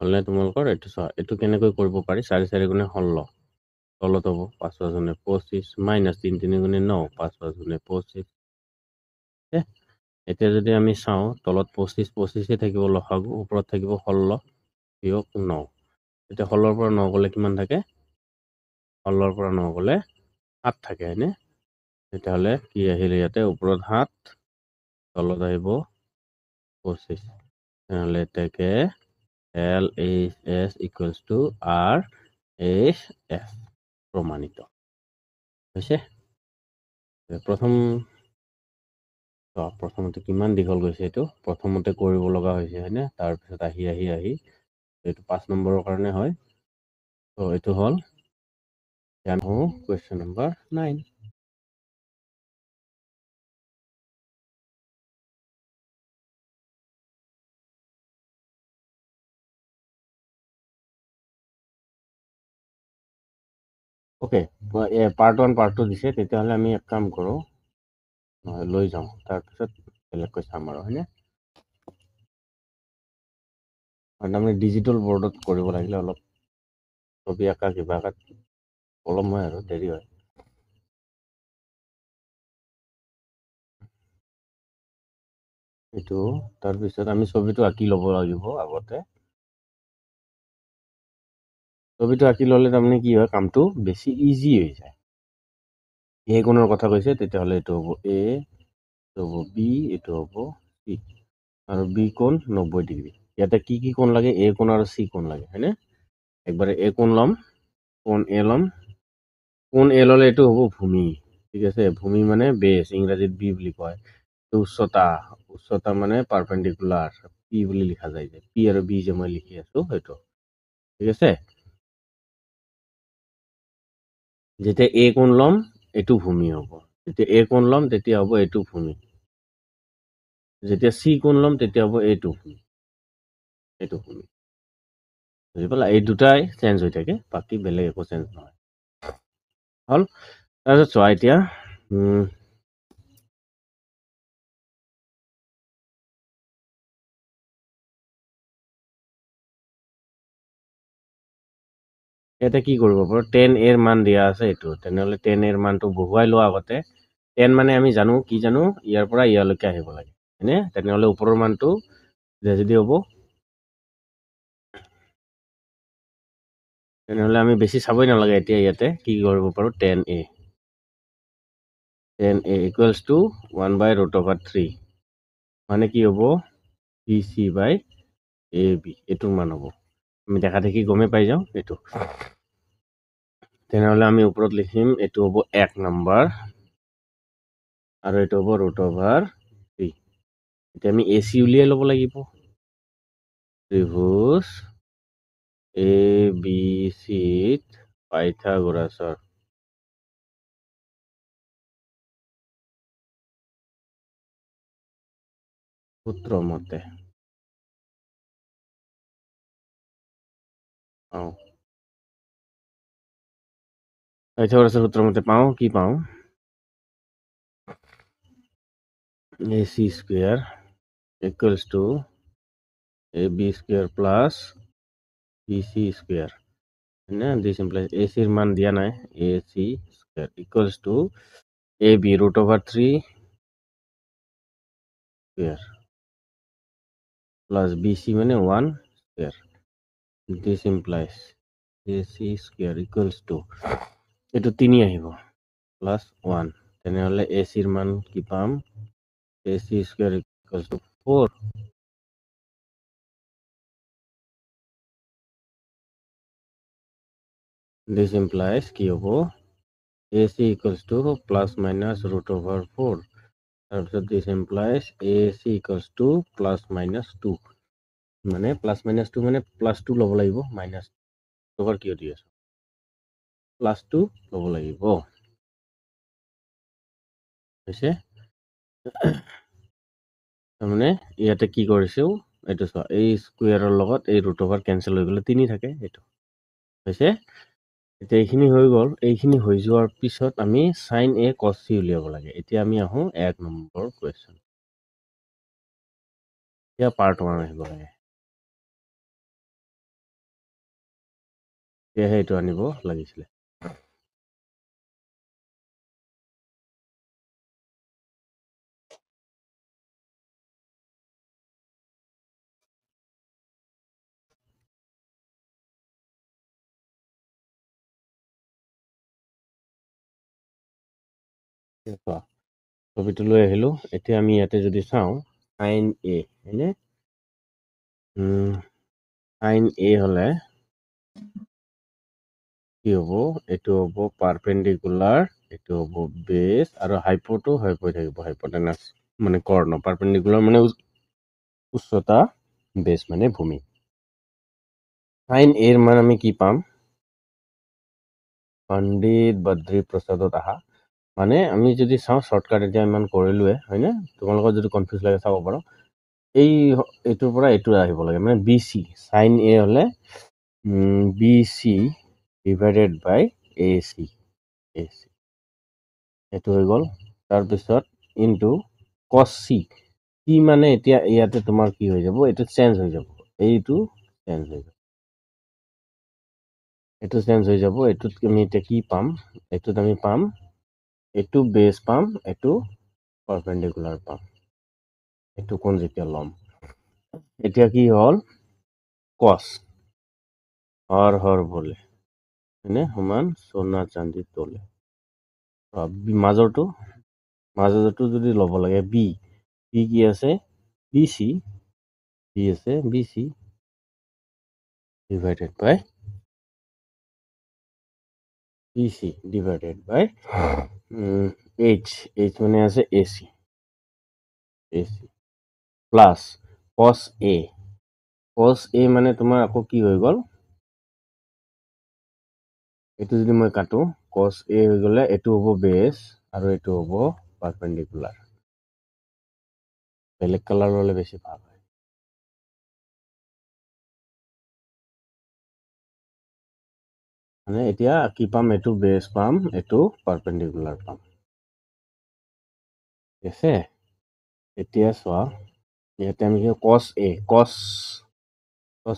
হ'লে তোমালোকৰ এইটো চোৱা, এইটো কেনেকৈ কৰিব পাৰি, 4 4 গুণে 16 তলত হ'ব 5 5 গুণে 25 মাইনাছ 3 3 গুণে 9, 5 5 গুণে 25। এতিয়া যদি আমি চাওঁ তলত 25 25 থাকিব লসাগু, ওপৰত থাকিব 16 বিয়োগ 9। এতিয়া 16ৰ পৰা 9 গ'লে কিমান থাকে, 16ৰ পৰা 9 গ'লে 7 থাকে হয়নে। তেতিয়াহ'লে কি আহিলে ইয়াতে ওপৰত 7 তলত আহিব 25 তেনেহ'লে এটাকে LHS equals to RHS প্ৰমাণিত হৈছে প্ৰথমতে কিমান দীঘল গৈছে এইটো প্ৰথমতে কৰিব লগা হৈছে হয়নে তাৰপিছত আহি এইটো 5 নম্বৰৰ কাৰণে হয় তো এইটো হ'ল question number 9 okay part 1 part 2 দিছে তেতিয়াহ'লে আমি এক কাম কৰোঁ লৈ যাওঁ তাৰপিছত বেলেগকৈ চাম আৰু হয়নে আমি ডিজিটেল বৰ্ডত কৰিব লাগিলে অলপ ছবি আঁকা কিবা আঁকাত অলপ মই আৰু দেৰি হয় এইটো তাৰপিছত আমি ছবিটো আঁকি ল'ব লাগিব আগতে ছবিটো আঁকি ল'লে তাৰমানে কি হয় কামটো বেছি ইজি হৈ যায় এই কোণৰ কথা কৈছে তেতিয়াহ'লে এইটো হ'ব এ এইটো হ'ব বি এইটো হ'ব চি আৰু বি কোণ 90 ডিগ্ৰী ইয়াতে কি কোণ লাগে এ কোণ আৰু চি কোণ লাগে হয়নে একবাৰে এ কোণ ল'ম কোণ এ ল'ম কোণ এ ল'লে এইটো হ'ব ভূমি ঠিক আছে ভূমি মানে বেছ ইংৰাজীত বি বুলি কয় উচ্চতা মানে পাৰপেণ্ডিকুলাৰ পি বুলি লিখা যায় যে পি আৰু বি যে মই লিখি আছো সেইটো ঠিক আছে যেতিয়া এ কোণ ল'ম এইটো ভূমি হ'ব যেতিয়া এ কোণ ল'ম তেতিয়া হ'ব এইটো ভূমি যেতিয়া চি কোণ ল'ম তেতিয়া হ'ব এইটো ভূমি বুজি পালা এই দুটাই চেঞ্জ হৈ থাকে বাকী বেলেগ একো চেঞ্জ নহয় হ'ল তাৰপিছত চোৱা এতিয়া ইয়াতে কি কৰিব পাৰোঁ 10 এৰ মান দিয়া আছে এইটো তেনেহ'লে 10 এৰ মানটো বহুৱাই লোৱা আগতে 10 মানে আমি জানো কি জানো ইয়াৰ পৰা ইয়ালৈকে আহিব লাগে হয়নে তেনেহ'লে ওপৰৰ মানটো যদি হ'ব তেনেহ'লে আমি বেছি চাবই নালাগে এতিয়া ইয়াতে কি কৰিব পাৰোঁ 10a equals to 1/√3 মানে কি হ'ব BC by AB এইটোৰ মান হ'ব আমি দেখা দেখি গমেই পাই যাওঁ এইটো তেনেহ'লে আমি ওপৰত লিখিম এইটো হ'ব 1 নম্বৰ আৰু এইটো হ'ব √3 এতিয়া আমি AC উলিয়াই ল'ব লাগিব ত্ৰিভুজ ABC পাইথাগোৰাছৰ সূত্ৰ মতে পাইথাগোৰাছৰ সূত্ৰ মতে পাওঁ কি পাওঁ AC square equals to AB square plus BC square this implies AC এর মান দিয়া নাই AC square equals to AB √3 square plus BC মানে 1 square this implies AC square equals to এইটো 3 আহিব plus 1 তেনেহ'লে AC এর মান কি পাম AC square equals to 4 this implies কি হ'ব AC equals to plus minus √4 তাৰপিছত this implies AC equals to plus minus 2 মানে plus minus 2 মানে plus 2 ল'ব লাগিব minus over কিয় দি আছো plus 2 ল'ব লাগিব হৈছে তাৰমানে ইয়াতে কি কৰিছো এইটো চোৱা এই স্কুৱেৰৰ লগত এই √over কেনচেল হৈ গ'লে 3 থাকে এইটো হৈছে এতিয়া এইখিনি হৈ গ'ল এইখিনি হৈ যোৱাৰ পিছত আমি sin A cos C উলিয়াব লাগে এতিয়া আমি আহোঁ 1 নম্বৰ কুৱেশ্যন এতিয়া পাৰ্ট 1 আহিব লাগে এতিয়াহে এইটো আনিব লাগিছিলে চোৱা ছবিটো লৈ আহিলোঁ। এতিয়া আমি ইয়াতে যদি চাওঁ sin A হয়নে? sin A হ'লে কি হ'ব? এইটো হ'ব পাৰপেণ্ডিকুলাৰ, এইটো হ'ব বেছ আৰু হাইপোটো হাইপোই থাকিব, হাইপোটেনাছ মানে কৰ্ণ, পাৰপেণ্ডিকুলাৰ মানে উচ্চতা, বেছ মানে ভূমি। sin A ৰ মান আমি কি পাম? পণ্ডিত বদ্ৰী প্ৰসাদত আহা মানে আমি যদি চাওঁ শ্বৰ্টকাট এতিয়া ইমান কৰিলোৱে হয়নে? তোমালোকৰ যদি কনফিউজ লাগে চাব পাৰোঁ। এইটোৰ পৰা এইটো আহিব লাগে মানে বি চি sin A হ'লে B C divided by A C এইটো হৈ গ'ল। তাৰপিছত ইনটু cos C চি মানে এতিয়া ইয়াতে তোমাৰ কি হৈ যাব? এইটো চেঞ্জ হৈ যাব, এইটো চেঞ্জ হৈ যাব, এইটো চেঞ্জ হৈ যাব। এইটোত আমি এতিয়া কি পাম? এইটোত আমি পাম এইটো বেছ পাম, এইটো পাৰপেণ্ডিকুলাৰ পাম, এইটো কোণ যেতিয়া ল'ম। এতিয়া কি হ'ল? কচ হৰ বলে হয়নে? সমান সোণা চান্দি তোলে। মাজৰটো যদি ল'ব লাগে বি কি আছে? বি চি আছে, B C divided by H মানে আছে এচি প্লাছ cos A মানে তোমাৰ আকৌ কি হৈ গ'ল? এইটো যদি মই কাটো cos A হৈ গ'লে এইটো হ'ব বেছ আৰু এইটো হ'ব পাৰপেণ্ডিকুলাৰ। বেলেগ কালাৰ ল'লে বেছি ভাল হয়। মানে এতিয়া কি পাম? এইটো বেছ পাম, এইটো পাৰপেণ্ডিকুলাৰ পাম। ঠিক আছে? এতিয়া চোৱা ইয়াতে আমি cos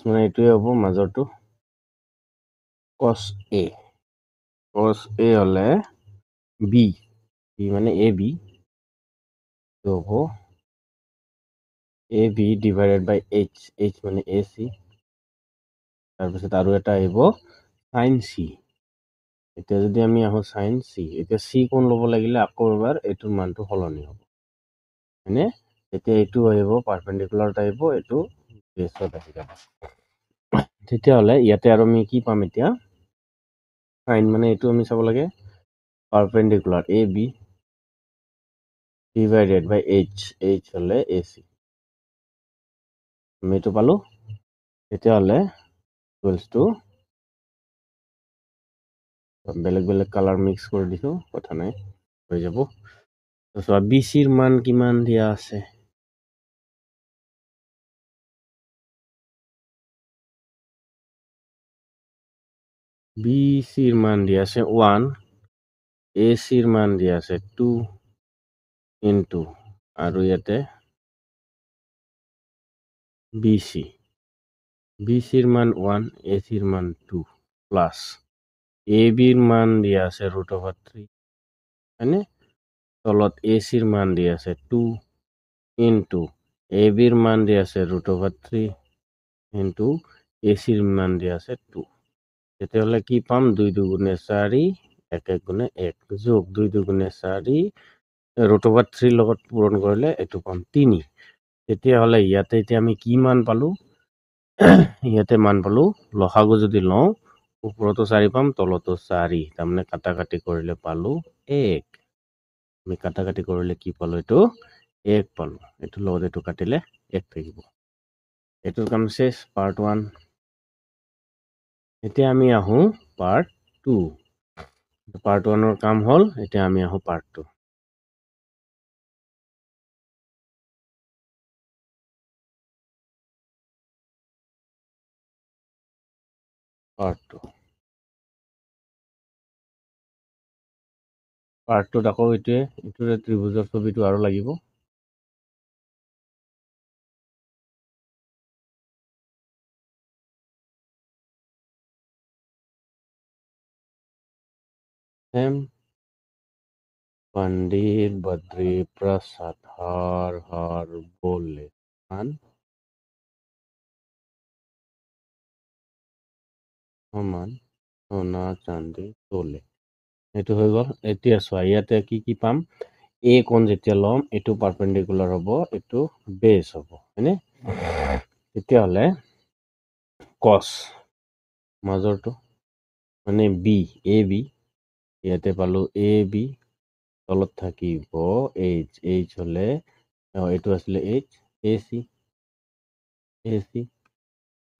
মানে এইটোৱে হ'ব মাজৰটো cos A হ'লে বি মানে এ বি হ'ব এ বি ডিভাইডেড বাই এইচ মানে এ চি। তাৰপিছত আৰু এটা আহিব sin C। এতিয়া যদি আমি আহোঁ sin C, এতিয়া চি কোণ ল'ব লাগিলে আকৌ এবাৰ এইটোৰ মানটো সলনি হ'ব হয়নে? এতিয়া এইটো আহিব পাৰপেণ্ডিকুলাৰত আহিব, এইটো বেছত আহি যাব। তেতিয়াহ'লে ইয়াতে আৰু আমি কি পাম এতিয়া? sin মানে এইটো আমি চাব লাগে perpendicular A B divided by H হ'লে এ চি। আমি এইটো পালোঁ। তেতিয়াহ'লে বেলেগ কালাৰ মিক্স কৰি দিছোঁ, কথা নাই, হৈ যাব। চোৱা বি চিৰ মান কিমান দিয়া আছে? বি চিৰ মান দিয়া আছে 1, এ চিৰ মান দিয়া আছে 2 ইনটু আৰু ইয়াতে বি চিৰ মান 1, এ চিৰ মান 2 প্লাছ এ বিৰ মান দিয়া আছে √3 হয়নে? তলত এ চিৰ মান দিয়া আছে 2 ইনটু এ বিৰ মান দিয়া আছে √3 ইনটু এ চিৰ মান দিয়া আছে 2। তেতিয়াহ'লে কি পাম? 2 2 4, 1 1 1 যোগ 2 2 4 √3 লগত পূৰণ কৰিলে এইটো পাম 3। তেতিয়াহ'লে ইয়াতে এতিয়া আমি কি মান পালোঁ? ইয়াতে মান পালোঁ লসাগু যদি লওঁ ওপৰতো 4 পাম, তলতো 4, তাৰমানে কাটাকাটি কৰিলে পালোঁ 1। আমি কাটাকাটি কৰিলে কি পালোঁ? এইটো 1 পালোঁ। এইটোৰ লগত এইটো কাটিলে 1 থাকিব। এইটোৰ কাম শেষ, পাৰ্ট 1। এতিয়া আমি আহোঁ পাৰ্ট 2। পাৰ্ট 1ৰ কাম হ'ল, এতিয়া আমি আহোঁ পাৰ্ট 2। পাৰ্ট 2ত আকৌ এইটোৰে ত্ৰিভুজৰ ছবিটো আৰু লাগিব। पंडित बद्री प्रसाद हर बोले समान सोना चांदी तोले। এইটো হৈ গ'ল। এতিয়া চোৱা ইয়াতে কি পাম, এ কোণ যেতিয়া ল'ম এইটো পাৰপেণ্ডিকুলাৰ হ'ব, এইটো বেছ হ'ব, হয়নে? তেতিয়াহ'লে কছ মাজৰটো মানে বি, এ বি, ইয়াতে পালোঁ এ বি, তলত থাকিব এইচ, এইচ হ'লে এইটো আছিলে এইচ, এ চি,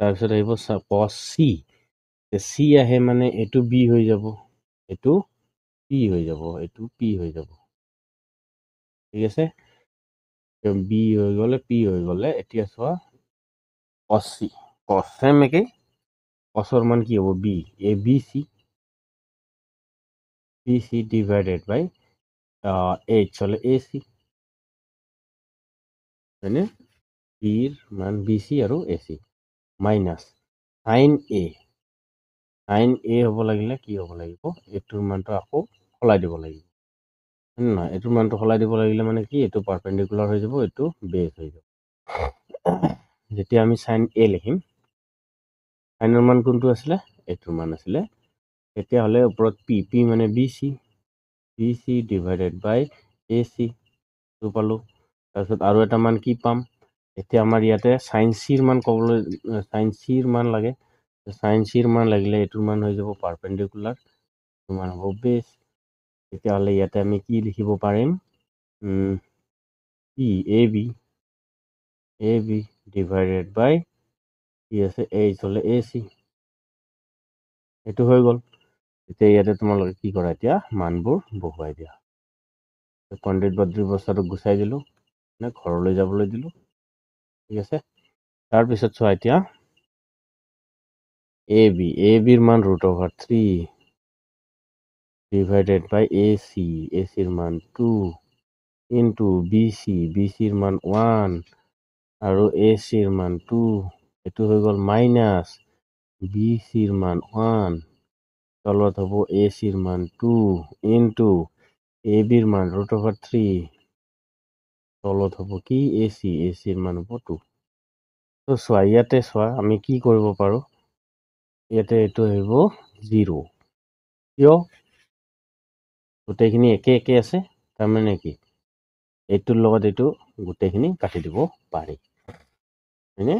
তাৰপিছত আহিব কছ চি, চি আহে মানে এইটো বি হৈ যাব, এইটো পি হৈ যাব, এইটো পি হৈ যাব, ঠিক আছে? বি হৈ গ'লে পি হৈ গ'লে এতিয়া চোৱা কছ চি, কছ চেম একেই, কছৰ মান কি হ'ব B, A B C, B C divided by H হ'লে এ চি, হয়নে? বিৰ মান বি চি আৰু A C minus sine A, sine A হ'ব লাগিলে কি হ'ব লাগিব, এইটোৰ মানটো আকৌ সলাই দিব লাগিব, হয়নে নহয়? এইটোৰ মানটো সলাই দিব লাগিলে মানে কি, এইটো পাৰপেণ্ডিকুলাৰ হৈ যাব, এইটো বেছ হৈ যাব। যেতিয়া আমি চাইন এ লিখিম, চাইনৰ মান কোনটো আছিলে, এইটোৰ মান আছিলে, তেতিয়াহ'লে ওপৰত পি, পি মানে B C, B C divided by A C, টো পালোঁ। তাৰপিছত আৰু এটা মান কি পাম, এতিয়া আমাৰ ইয়াতে চাইন চিৰ মান ক'বলৈ, চাইন চিৰ মান লাগে, চাইন চিৰ মান লাগিলে এইটোৰ মান হৈ যাব পাৰপেণ্ডিকুলাৰ, এইটোৰ মান হ'ব বেছ, তেতিয়াহ'লে ইয়াতে আমি কি লিখিব পাৰিম, P A B, A B divided by কি আছে এইচ হ'লে এ চি, এইটো হৈ গ'ল। এতিয়া ইয়াতে তোমালোকে কি কৰা, এতিয়া মানবোৰ বহুৱাই দিয়া। পণ্ডিত বদ্ৰী প্ৰসাদক গুচাই দিলোঁ, ঘৰলৈ যাবলৈ দিলোঁ, ঠিক আছে? তাৰপিছত চোৱা এতিয়া এ বিৰ মান √3 ডিভাইডেড বাই এ চিৰ মান 2 ইনটু বি চিৰ মান 1 আৰু এ চিৰ মান 2, এইটো হৈ গ'ল মাইনাছ বি চিৰ মান 1, তলত হ'ব এ চিৰ মান 2 ইনটু এ বিৰ মান √3, তলত হ'ব কি এ চিৰ মান হ'ব 2। তো চোৱা ইয়াতে চোৱা আমি কি কৰিব পাৰোঁ, ইয়াতে এইটো আহিব 0, কিয়? গোটেইখিনি একে একে আছে, তাৰমানে কি এইটোৰ লগত এইটো গোটেইখিনি কাটি দিব পাৰি, হয়নে?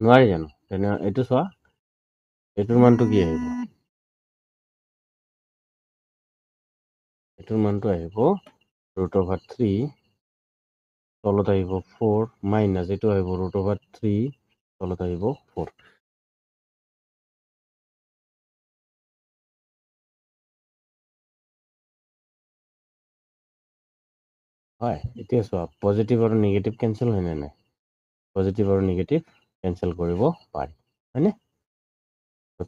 নোৱাৰি জানো? তেনে এইটো চোৱা, এইটোৰ মানটো কি আহিব, এইটোৰ মানটো আহিব √3, তলত আহিব 4 মাইনাছ এইটো আহিব √3, তলত আহিব 4। হয়, এতিয়া চোৱা পজিটিভ আৰু নিগেটিভ কেঞ্চেল হয়নে নাই? পজিটিভ আৰু নিগেটিভ কেঞ্চেল কৰিব পাৰি, হয়নে?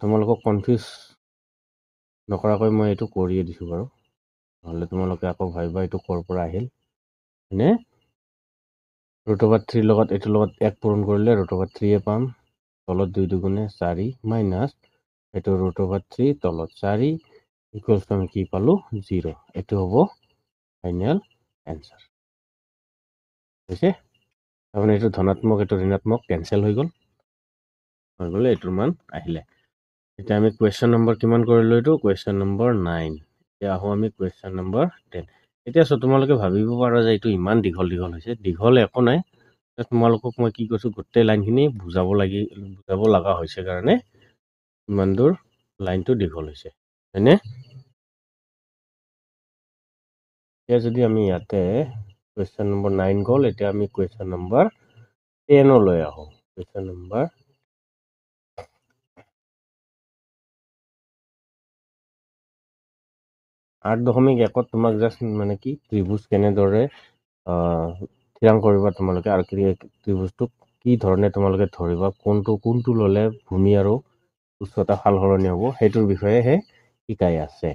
তোমালোকক কনফিউজ নকৰাকৈ মই এইটো কৰিয়ে দিছোঁ বাৰু, নহ'লে তোমালোকে আকৌ ভাবিবা এইটো ক'ৰ পৰা আহিল, হয়নে? √3 লগত এইটোৰ লগত 1 পূৰণ কৰিলে √3 পাম, তলত 2 দুগুণে 4 মাইনাছ এইটো √3 তলত 4 ইকুৱেলছ আমি কি পালোঁ 0, এইটো হ'ব ফাইনেল এনচাৰ, হৈছে? তাৰমানে এইটো ধনাত্মক এইটো ঋণাত্মক কেঞ্চেল হৈ গ'লে এইটোৰ মান আহিলে। এতিয়া আমি কুৱেশ্যন নম্বৰ কিমান কৰিলোঁ, এইটো কুৱেশ্যন নম্বৰ 9। এতিয়া আহোঁ আমি কুৱেশ্যন নম্বৰ 10। এতিয়া চোৱা তোমালোকে ভাবিব পাৰা যে এইটো ইমান দীঘল হৈছে, দীঘল একো নাই, তোমালোকক মই কি কৈছোঁ গোটেই লাইনখিনি বুজাব লগা হৈছে কাৰণে ইমান দূৰ লাইনটো দীঘল হৈছে, হয়নে? এতিয়া যদি আমি ইয়াতে কুৱেশ্যন নম্বৰ 9 গ'ল, এতিয়া আমি কুৱেশ্যন নম্বৰ 10লৈ আহোঁ। কুৱেশ্যন নম্বৰ 8.1ত তোমাক জাষ্ট মানে কি ত্ৰিভুজ কেনেদৰে থিৰাং কৰিবা তোমালোকে, আৰু ত্ৰিভুজটোক কি ধৰণে তোমালোকে ধৰিবা, কোনটো ল'লে ভূমি আৰু উচ্চতা সাল সলনি হ'ব, সেইটোৰ বিষয়েহে শিকাই আছে,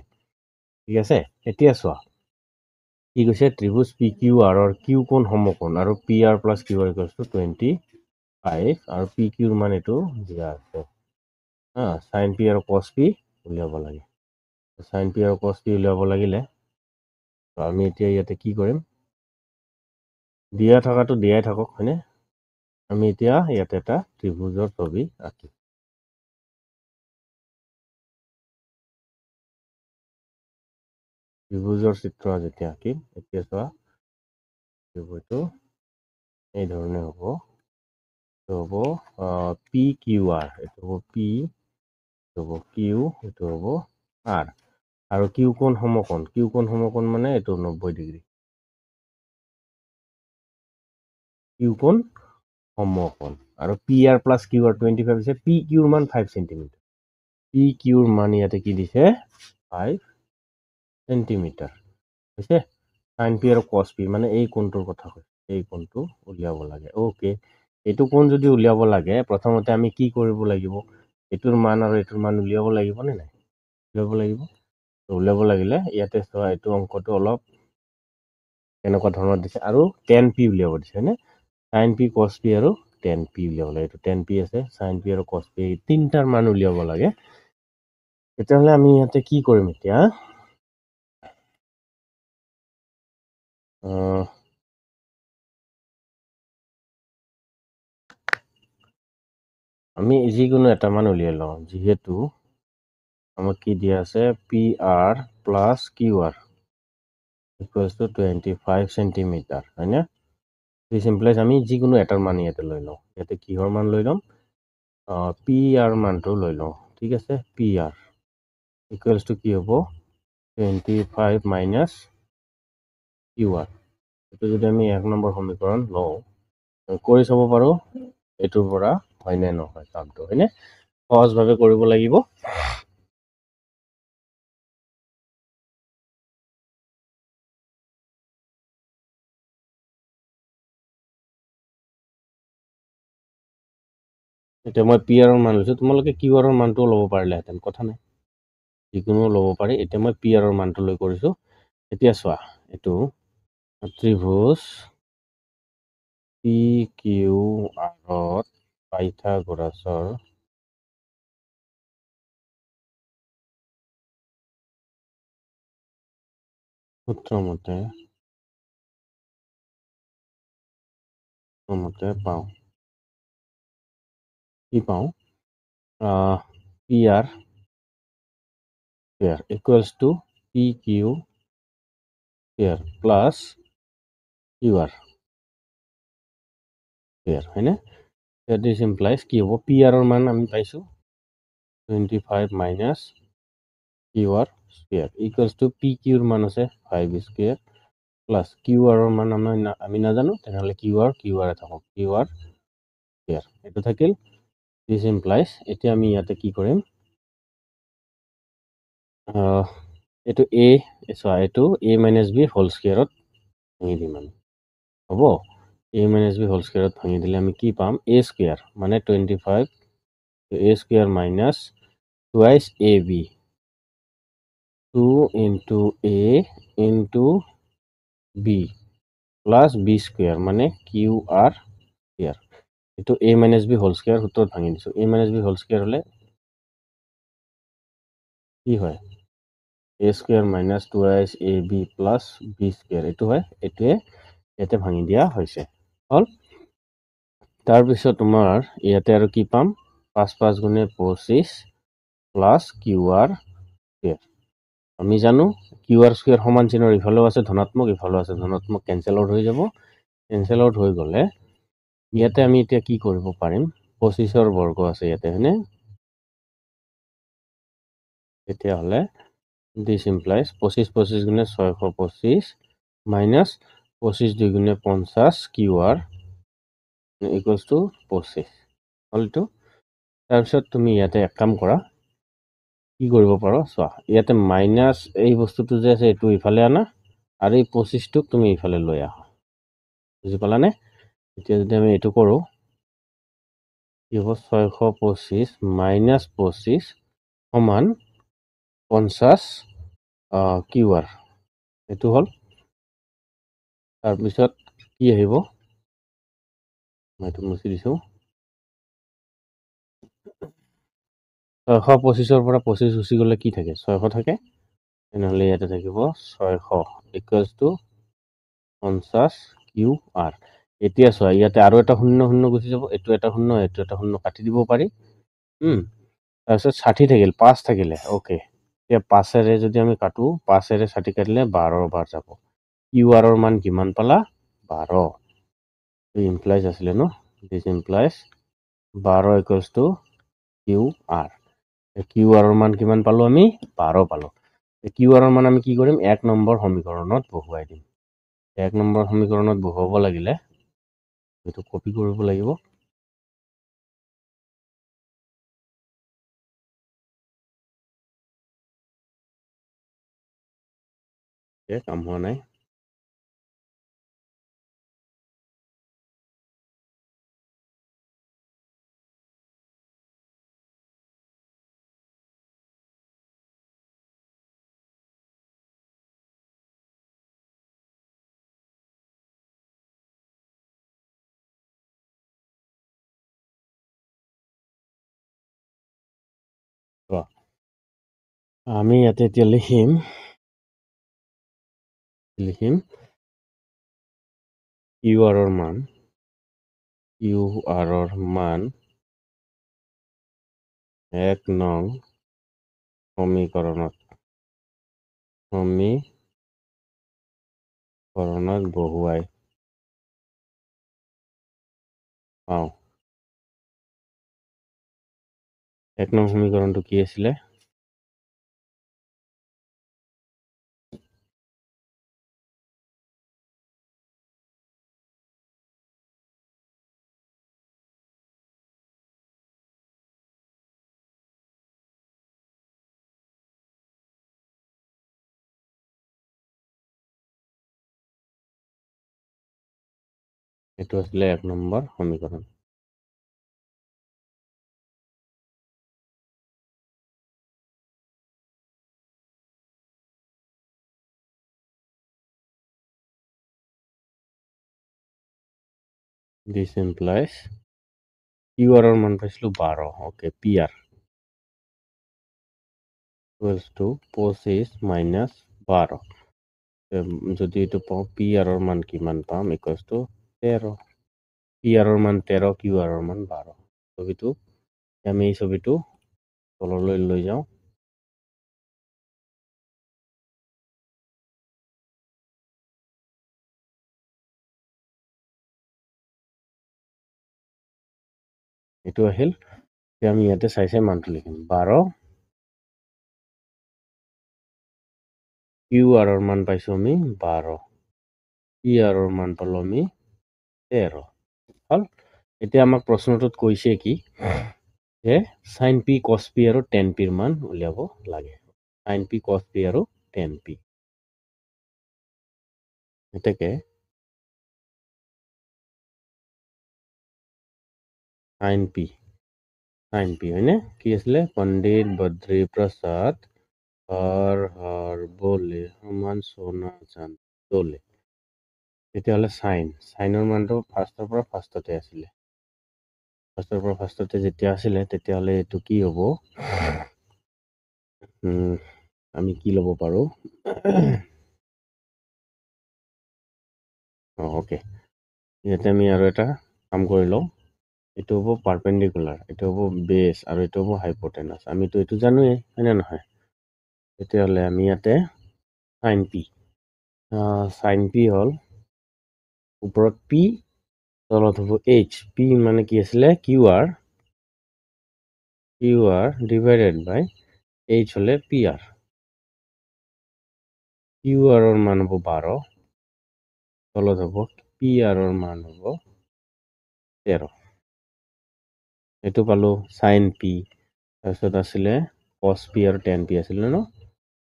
ঠিক আছে? এতিয়া চোৱা কি কৈছে, ত্ৰিভুজ পি কিউ আৰৰ কিউ কোণ সমকোণ আৰু P R plus Q R equals to 25 আৰু পি কিউৰ মান এইটো দিয়া আছে, চাইন পি আৰু কছ পি উলিয়াব লাগে। চাইন পি আৰু কছ পি উলিয়াব লাগিলে আমি এতিয়া ইয়াতে কি কৰিম, দিয়া থকাটো দিয়াই থাকক, হয়নে? আমি এতিয়া ইয়াতে এটা ত্ৰিভুজৰ ছবি আঁকিম। ত্ৰিভুজৰ চিত্ৰ যেতিয়া আঁকিম এতিয়া চোৱা ত্ৰিভুজটো এই ধৰণে হ'ব। এইটো হ'ব পি কিউ আৰ, এইটো হ'ব পি, এইটো হ'ব কিউ, এইটো হ'ব আৰ। আৰু কিউ কোণ সমকোণ, কিউ কোণ সমকোণ মানে এইটো 90 ডিগ্ৰী। কিউ কোণ সমকোণ আৰু P R plus Q R 25 আছে, পি কিউৰ মান 5 সেণ্টিমিটাৰ। পি কিউৰ মান ইয়াতে কি দিছে 5 সেণ্টিমিটাৰ হৈছে। সাইন পি আৰু কছ পি মানে এই কোণটোৰ কথা কৈছে, এই কোণটো উলিয়াব লাগে। অ'কে, এইটো কোণ যদি উলিয়াব লাগে প্ৰথমতে আমি কি কৰিব লাগিব, এইটোৰ মান আৰু এইটোৰ মান উলিয়াব লাগিব নে নাই? উলিয়াব লাগিব। উলিয়াব লাগিলে ইয়াতে চোৱা এইটো অংকটো অলপ এনেকুৱা ধৰণৰ দিছে আৰু টেন পি উলিয়াব দিছে হয়নে? সাইন পি কছ পি আৰু টেন পি উলিয়াব লাগে। এইটো টেন পি আছে, সাইন পি আৰু কছ পি তিনিটাৰ মান উলিয়াব লাগে। তেতিয়াহ'লে আমি ইয়াতে কি কৰিম এতিয়া, আমি যিকোনো এটা মান উলিয়াই লওঁ। যিহেতু আমাক কি দিয়া আছে P R plus Q R equals to 25 centimetre হয়নে? দিছ ইমপ্লাইজ আমি যিকোনো এটাৰ মান ইয়াতে লৈ লওঁ। ইয়াতে কিহৰ মান লৈ ল'ম, পি আৰ মানটো লৈ লওঁ। ঠিক আছে, পি আৰ ইকুৱেলছ টু কি হ'ব 25 মাইনাছ কিউ আৰ। এইটো যদি আমি 1 নম্বৰ সমীকৰণ লওঁ কৰি চাব পাৰোঁ এইটোৰ পৰা হয়নে নহয় কামটো হয়নে? সহজভাৱে কৰিব লাগিব। এতিয়া মই পি আৰৰ মান লৈছোঁ, তোমালোকে কিউ আৰৰ মানটোও ল'ব পাৰিলেহেঁতেন, কথা নাই, যিকোনো ল'ব পাৰি। এতিয়া মই পি আৰৰ মানটো লৈ কৰিছোঁ। এতিয়া চোৱা এইটো ত্ৰিভুজ পি কিউ আৰত পাইথাগোৰাছৰ সূত্ৰমতে পাওঁ, কি পাওঁ, P R square equals to P Q square plus Q R square হয়নে? দিছ ইমপ্লাইজ কি হ'ব, পি আৰৰ মান আমি পাইছোঁ 25 minus Q R square equals to P কিউৰ মান আছে 5 স্কুৱেৰ প্লাছ কিউ আৰৰ মান আমি নাজানো, তেনেহ'লে কিউ আৰ থাকক, কিউ আৰ স্কুৱেৰ এইটো থাকিল। দিছ ইমপ্লাইজ এতিয়া আমি ইয়াতে কি কৰিম, এইটো এ চোৱা এইটো এ মাইনাছ বি হোল স্কুৱেৰত ভাঙি দিম আমি, হ'ব। এ মাইনাছ বি হোল স্কুৱেৰত ভাঙি দিলে আমি কি পাম, এ স্কুৱেৰ মানে 25 A square minus twice A B 2 into A into B plus B square মানে কিউ আৰ স্কুৱেৰ। এইটো A minus B whole square সূত্ৰত ভাঙি দিছোঁ। A minus B whole square হ'লে কি হয়, A square minus twice A B plus B square এইটো হয়, এইটোৱে ইয়াতে ভাঙি দিয়া হৈছে হ'ল। তাৰপিছত তোমাৰ ইয়াতে আৰু কি পাম, 5 5 গুণে 25 প্লাছ কিউ আৰ স্কুৱেৰ। আমি জানো কিউ আৰ স্কুৱেৰ সমান চিহ্নৰ ইফালেও আছে ধনাত্মক, ইফালেও আছে ধনাত্মক, কেঞ্চেল আউট হৈ যাব। কেঞ্চেল আউট হৈ গ'লে ইয়াতে আমি এতিয়া কি কৰিব পাৰিম, 25ৰ বৰ্গ আছে ইয়াতে হয়নে? তেতিয়াহ'লে দিছ ইমপ্লাইজ 25 25 গুণে 625 মাইনাছ 25 2 গুণে 50 কিউ আৰ ইকুৱেলছ টু 25 হ'ল এইটো। তাৰপিছত তুমি ইয়াতে এক কাম কৰা, কি কৰিব পাৰোঁ চোৱা, ইয়াতে মাইনাছ এই বস্তুটো যে আছে এইটো ইফালে আনা আৰু এই 25টোক তুমি ইফালে লৈ আহা, বুজি পালানে? এতিয়া যদি আমি এইটো কৰোঁ কি হ'ব, 625 মাইনাছ 25 সমান 50 কিউ আৰ এইটো হ'ল। তাৰপিছত কি আহিব, মই এইটো মুচি দিছোঁ, 625ৰ পৰা 25 গুচি গ'লে কি থাকে, 600 থাকে, তেনেহ'লে ইয়াতে থাকিব 600 ইকুৱেলছ টু 50 কিউ আৰ। এতিয়া চোৱা ইয়াতে আৰু এটা 0 0 গুচি যাব, এইটো এটা 0 এইটো এটা 0 কাটি দিব পাৰি। তাৰপিছত 60 থাকিল, 5 থাকিলে, অ'কে। এতিয়া 5ৰে যদি আমি কাটো 5ৰে 60 কাটিলে 12 বাৰ যাব কিউ আৰৰ মান কিমান পালা 12 ইমপ্লাইজ আছিলে ন this implies 12 equals to Q R Q আৰৰ মান কিমান পালো আমি 12 পালো কিউ আৰৰ মান আমি কি কৰিম 1 নম্বৰ সমীকৰণত বহুৱাই দিম 1 নম্বৰ সমীকৰণত বহুৱাব লাগিলে এইটো কপি কৰিব লাগিব কাম হোৱা নাই আমি ইয়াতে এতিয়া লিখিম কিউ আৰৰ মান 1 নং সমীকৰণত বহুৱাই পাওঁ 1 নং সমীকৰণটো কি আছিলে এইটো আছিলে 1 নম্বৰ সমীকৰণ দিছ ইমপ্লাইজ কিউ আৰৰ মান পাইছিলো 12 okay P R equals to 25 minus 12 যদি এইটো পাওঁ পি আৰৰ মান কিমান পাম ইকুৱেলছ টু 13 পি আৰৰ মান 13 কিউ আৰৰ মান 12 ছবিটো আমি এই ছবিটো তললৈ লৈ যাওঁ এইটো আহিল আমি ইয়াতে চাই মানটো লিখিম 12 কিউ আৰৰ মান পাইছো আমি 12 পি আৰৰ মান পালো আমি 13 হল এতিয়া আমাক প্ৰশ্নটোত কৈছে কি যে সাইন পি কস পি আৰু টেন পিৰ মান উলিয়াব লাগে সাইন পি কস পি আৰু টেন পি এটাকে সাইন পি হয়নে কি আছিলে পণ্ডিত বদ্ৰী প্ৰসাদ হৰ হৰ বলে সমান সোণা চান্দ দলে তেতিয়াহ'লে সাইনৰ মানটো ফাৰ্ষ্টৰ পৰা ফাৰ্ষ্টতে আছিলে যেতিয়া আছিলে তেতিয়াহ'লে এইটো কি হ'ব আমি কি ল'ব পাৰো ওকে ইয়াতে আমি আৰু এটা কাম কৰি লওঁ এইটো হ'ব পাৰপেণ্ডিকুলাৰ এইটো হ'ব বেছ আৰু এইটো হ'ব হাইপোটেনাছ আমিতো এইটো জানোৱেই হয়নে নহয় তেতিয়াহ'লে আমি ইয়াতে সাইন পি হ'ল ওপৰত পি তলত হ'ব এইচ পি মানে কি আছিলে Q R divided by H হ'লে পি আৰ কিউ আৰৰ মান হ'ব 12 তলত হ'ব পি আৰৰ মান হ'ব 13 এইটো পালো সাইন পি তাৰপিছত আছিলে কস পি আৰু টেন পি আছিলে ন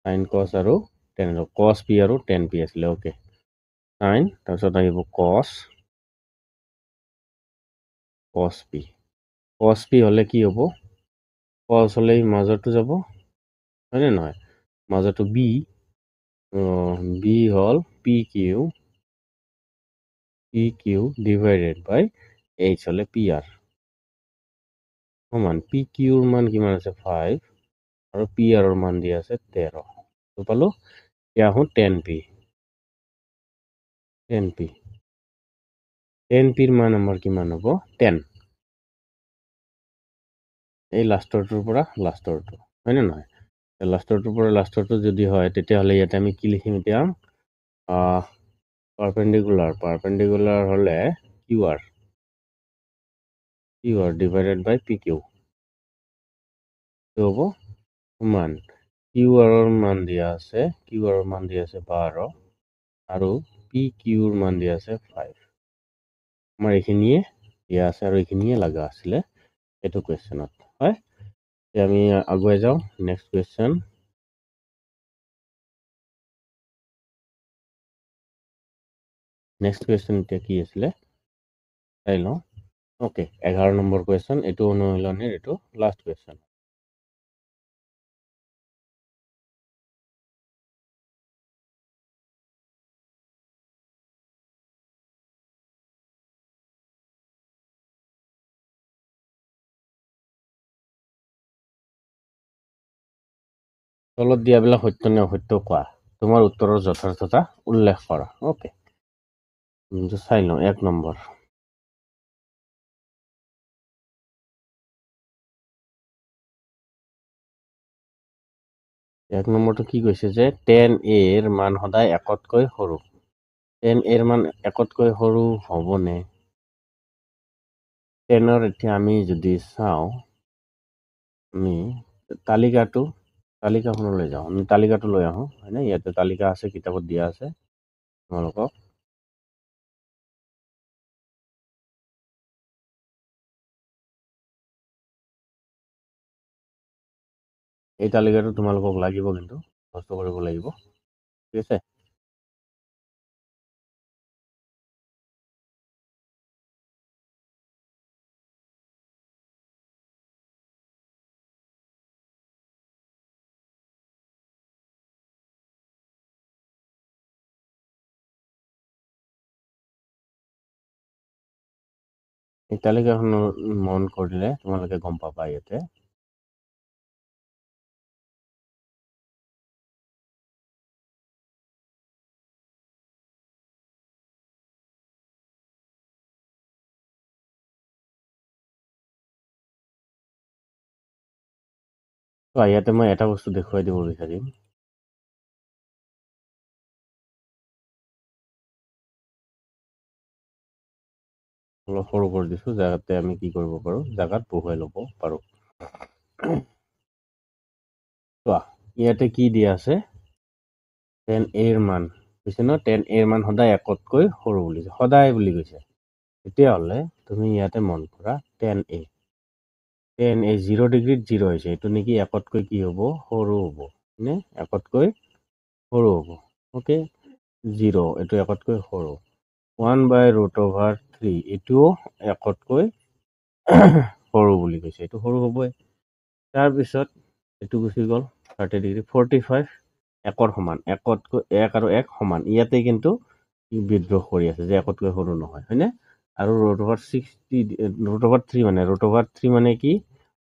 সাইন কস আৰু টেন কস পি আৰু টেন পি আছিলে ওকে সাইন তাৰপিছত আহিব কস পি হ'লে কি হ'ব কস হ'লে মাজতো যাব হয়নে নহয় মাজতো বি হ'ল P Q divided by H হ'লে পি আৰ সমান পি কিউৰ মান কিমান আছে 5 আৰু পি আৰৰ মান দিয়া আছে 13 তো পালো এতিয়া আহোঁ টেন পিৰ মান আমাৰ কিমান হ'ব 10 এই লাষ্টৰটোৰ পৰা লাষ্টৰটো হয়নে নহয় লাষ্টৰটোৰ পৰা লাষ্টৰটো যদি হয় তেতিয়াহ'লে ইয়াতে আমি কি লিখিম এতিয়া পাৰপেণ্ডিকুলাৰ হ'লে কিউ আৰ ডিভাইডেড বাই পি কিউ হ'ব সমান কিউ আৰৰ মান দিয়া আছে 12 আৰু পি কিউৰ মান দিয়া আছে 5 আমাৰ এইখিনিয়ে দিয়া আছে আৰু এইখিনিয়ে লগা আছিলে এইটো কুৱেশ্যনত হয় এতিয়া আমি আগুৱাই যাওঁ নেক্সট কুৱেশ্যন এতিয়া কি আছিলে চাই লওঁ ওকে 11 নম্বৰ কুৱেশ্যন এইটো অনুশীলনীৰ এইটো লাষ্ট কুৱেশ্যন তলত দিয়াবিলাক সত্য নে অসত্য কোৱা তোমাৰ উত্তৰৰ যথাৰ্থতা উল্লেখ কৰা ওকে চাই লওঁ 1 নম্বৰ এক নম্বৰটো কি কৈছে যে 10a ৰ মান সদায় 1তকৈ সৰু 10a ৰ মান 1তকৈ সৰু হ'বনে 10ৰ এতিয়া আমি যদি চাওঁ আমি তালিকাখনলৈ যাওঁ আমি তালিকাটো লৈ আহোঁ হয়নে ইয়াতে তালিকা আছে কিতাপত দিয়া আছে তোমালোকক এই তালিকাটো তোমালোকক লাগিব কিন্তু কষ্ট কৰিব লাগিব ঠিক আছে এই তালিকাখন মন কৰিলে তোমালোকে গম পাবা ইয়াতে ইয়াতে মই এটা বস্তু দেখুৱাই দিব বিচাৰিম অলপ সৰু কৰি দিছো যাতে আমি কি কৰিব পাৰো জাগাত বহুৱাই ল'ব পাৰো ইয়াতে কি দিয়া আছে 10a ৰ মান কৈছে ন 10a ৰ মান সদায় 1তকৈ সৰু বুলি সদায় বুলি কৈছে তেতিয়াহ'লে তুমি ইয়াতে মন কৰা 10a 0 ডিগ্ৰীত 0 হৈছে এইটো নেকি 1তকৈ কি হ'ব সৰু হ'ব নে 1তকৈ সৰু হ'ব ওকে 0 এইটো 1তকৈ সৰু 1/√3 এইটোও 1তকৈ সৰু বুলি কৈছে এইটো সৰু হ'বই তাৰপিছত এইটো গুচি গ'ল 30 ডিগ্ৰী 45 1ৰ সমান 1তকৈ 1 আৰু 1 সমান ইয়াতে কিন্তু বিদ্ৰোহ কৰি আছে যে 1তকৈ সৰু নহয় হয়নে আৰু √3 মানে কি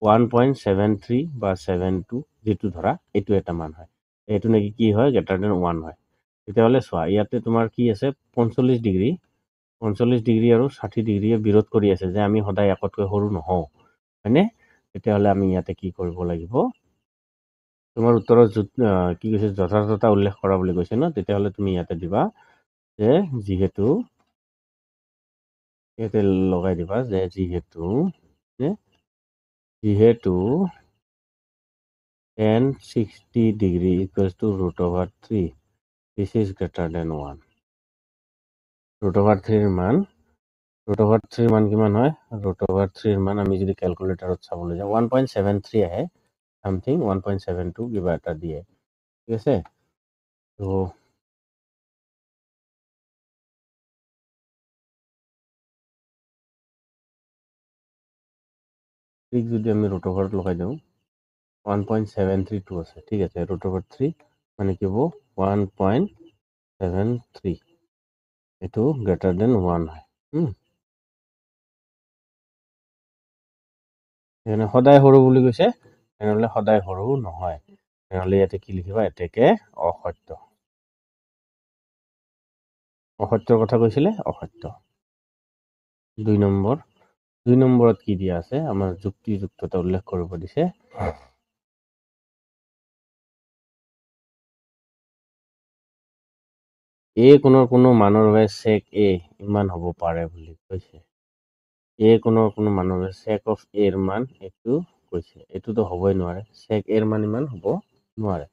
1.73 বা 72 যেটো ধৰা এইটো এটা মান হয় এইটো নেকি কি হয় গ্ৰেটাৰ দেন 1 হয় তেতিয়াহ'লে চোৱা ইয়াতে তোমাৰ কি আছে 45 ডিগ্ৰী আৰু 60 ডিগ্ৰীয়ে বিৰোধ কৰি আছে যে আমি সদায় 1তকৈ সৰু নহওঁ হয়নে তেতিয়াহ'লে আমি ইয়াতে কি কৰিব লাগিব তোমাৰ উত্তৰৰ কি কৈছে যথাৰ্থতা উল্লেখ কৰা বুলি কৈছে ন তেতিয়াহ'লে তুমি ইয়াতে দিবা যে যিহেতু ইয়াতে লগাই দিবা যে যিহেতু tan 60 degree equals to √3 this is greater than 1 √3 ৰ মান কিমান হয় √3 ৰ মান আমি যদি ক্যালকুলেটৰত চাবলৈ যাওঁ 1.73 আহে সামথিং 1.72 কিবা এটা দিয়ে ঠিক আছে তো ঠিক যদি আমি √3 লগাই দিওঁ 1.732 আছে ঠিক আছে √3 মানে কি হ'ব 1.73 এইটো গ্ৰেটাৰ দেন 1 হয় সেইকাৰণে সদায় সৰু বুলি কৈছে তেনেহ'লে সদায় সৰু নহয় তেনেহ'লে ইয়াতে কি লিখিবা এতেকে অসত্যৰ কথা কৈছিলে অসত্য 2 নম্বৰত কি দিয়া আছে আমাৰ যুক্তিযুক্ততা উল্লেখ কৰিব দিছে এ কোণৰ কোনো মানৰ বাবে sec a ইমান হ'ব পাৰে বুলি কৈছে। এ কোণৰ কোনো মানৰ বাবে sec of a ৰ মান এইটো কৈছে। এইটোতো হ'বই নোৱাৰে। sec a ৰ মান ইমান হ'ব নোৱাৰে।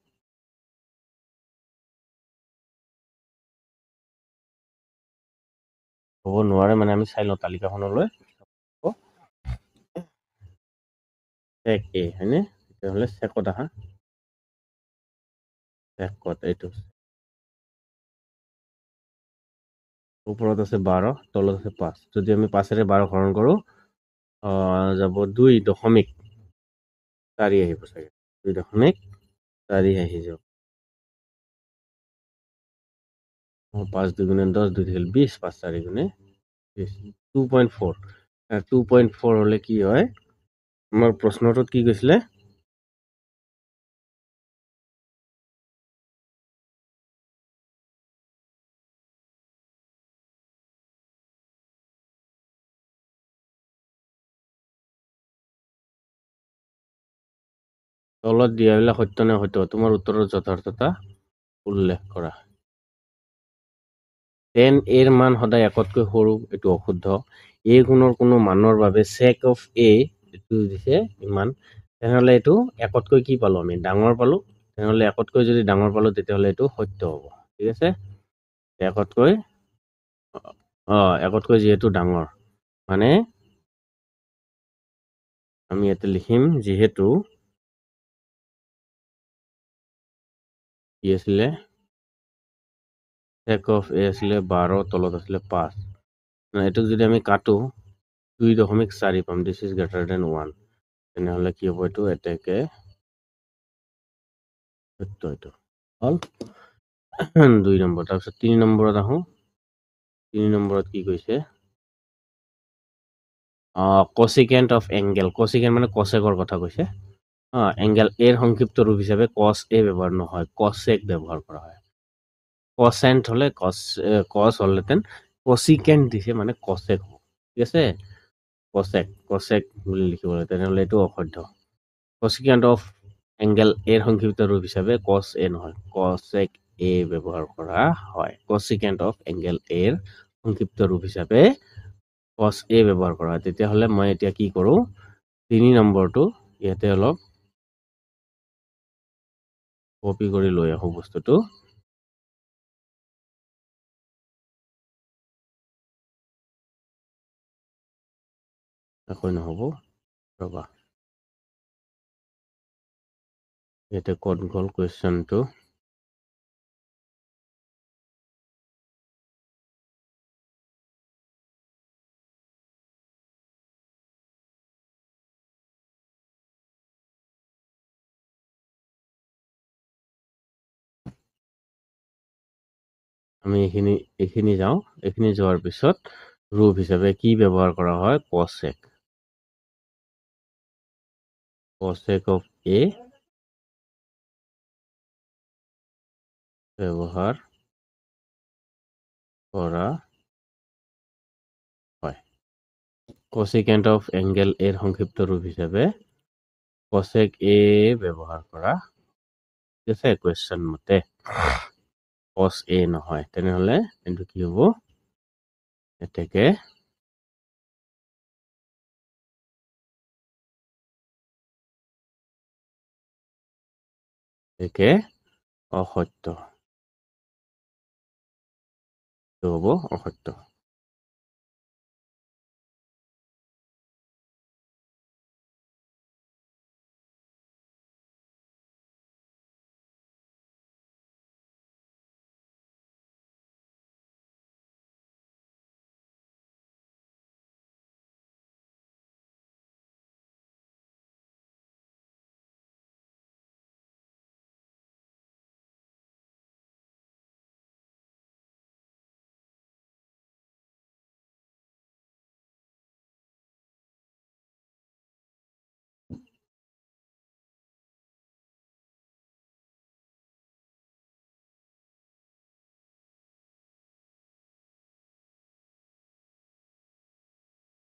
হ'ব নোৱাৰে মানে আমি চাই লওঁ তালিকাখনলৈ। sec a হয়নে? তেতিয়াহ'লে secত আহা। secত এইটো। ওপৰত আছে 12, তলত আছে 5। যদি আমি 5ৰে 12 হৰণ কৰোঁ, যাব 2.4 আহিব চাগে। 2.4 আহি যাব। 5 2 10, 2 20, 5 4 20, 2.4। 2.4 হ'লে কি হয়? আমাৰ প্ৰশ্নটোত কি কৈছিলে? তলত দিয়াবিলাক সত্য নে সত্য? তোমাৰ উত্তৰৰ যথাৰ্থতা উল্লেখ কৰা। 10 এৰ মান সদায় একতকৈ সৰু, এইটো অশুদ্ধ। এ গুণৰ কোনো মানৰ বাবে sec of a এইটো দিছে ইমান। তেনেহ'লে এইটো একতকৈ কি পালো আমি? ডাঙৰ পালো। তেনেহ'লে একতকৈ যদি ডাঙৰ পালো তেতিয়াহ'লে এইটো সত্য হ'ব। ঠিক আছে? একতকৈ একতকৈ যিহেতু ডাঙৰ মানে আমি ইয়াতে লিখিম যিহেতু কি আছিলে sec of a আছিলে 12, তলত আছিলে 5। এইটোক যদি আমি কাটো 2.4 পাম। This is greater than 1। তেনেহ'লে কি হ'ব এইটো? এতেকে সত্য এইটো হ'ল 2 নম্বৰ। তাৰপিছত 3 নম্বৰত আহোঁ। 3 নম্বৰত কি কৈছে? cosecant of angle। cosecant মানে কচেকৰ কথা কৈছে। এংগেল এৰ সংক্ষিপ্ত ৰূপ হিচাপে cos a ব্যৱহাৰ নহয়, cosec ব্যৱহাৰ কৰা হয়। cosecant হ'লে cos হ'লহেঁতেন, cosecant দিছে মানে cosec হ'ব। ঠিক আছে? cosec বুলি লিখিব লাগে। তেনেহ'লে এইটো অসত্য। cosecant of angle এৰ সংক্ষিপ্ত ৰূপ হিচাপে cos a নহয়, cosec a ব্যৱহাৰ কৰা হয়। cosecant of angle এৰ সংক্ষিপ্ত ৰূপ হিচাপে cos a ব্যৱহাৰ কৰা হয়। তেতিয়াহ'লে মই এতিয়া কি কৰোঁ? 3 নম্বৰটো ইয়াতে অলপ কপি কৰি লৈ আহোঁ বস্তুটো। একো নহ'ব, ৰ'বা। ইয়াতে ক'ত গ'ল কুৱেশ্যনটো? আমি এইখিনি যাওঁ। এইখিনি যোৱাৰ পিছত ৰূপ হিচাপে কি ব্যৱহাৰ কৰা হয়? cosec। cosec of a ব্যৱহাৰ কৰা হয়। cosecant of angle এৰ সংক্ষিপ্ত ৰূপ হিচাপে cosec a ব্যৱহাৰ কৰা। ঠিক আছে? কুৱেশ্যন মতে cos a নহয়। তেনেহ'লে এইটো কি হ'ব? এতেকে অসত্য। এইটো হ'ব অসত্য।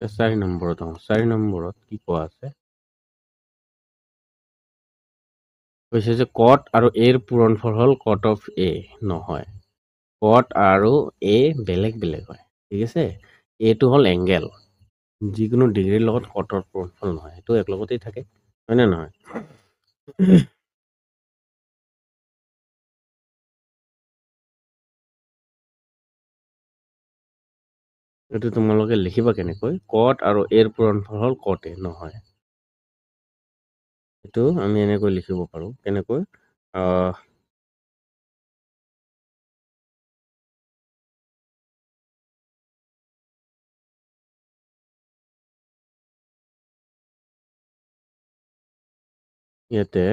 চাৰি নম্বৰত আহোঁ। 4 নম্বৰত কি কোৱা আছে? কৈছে যে cot আৰু a ৰ পূৰণফল হ'ল cot of a নহয়। কট আৰু এ বেলেগ বেলেগ হয়, ঠিক আছে। এইটো হ'ল এংগেল, যিকোনো ডিগ্ৰীৰ লগত কটৰ পূৰণফল নহয়, সেইটো একলগতেই থাকে, হয় নে নহয়? এইটো তোমালোকে লিখিবা কেনেকৈ, কট আৰু এৰ পূৰণফল হ'ল কট এ নহয়। এইটো আমি এনেকৈ লিখিব পাৰো, কেনেকৈ ইয়াতে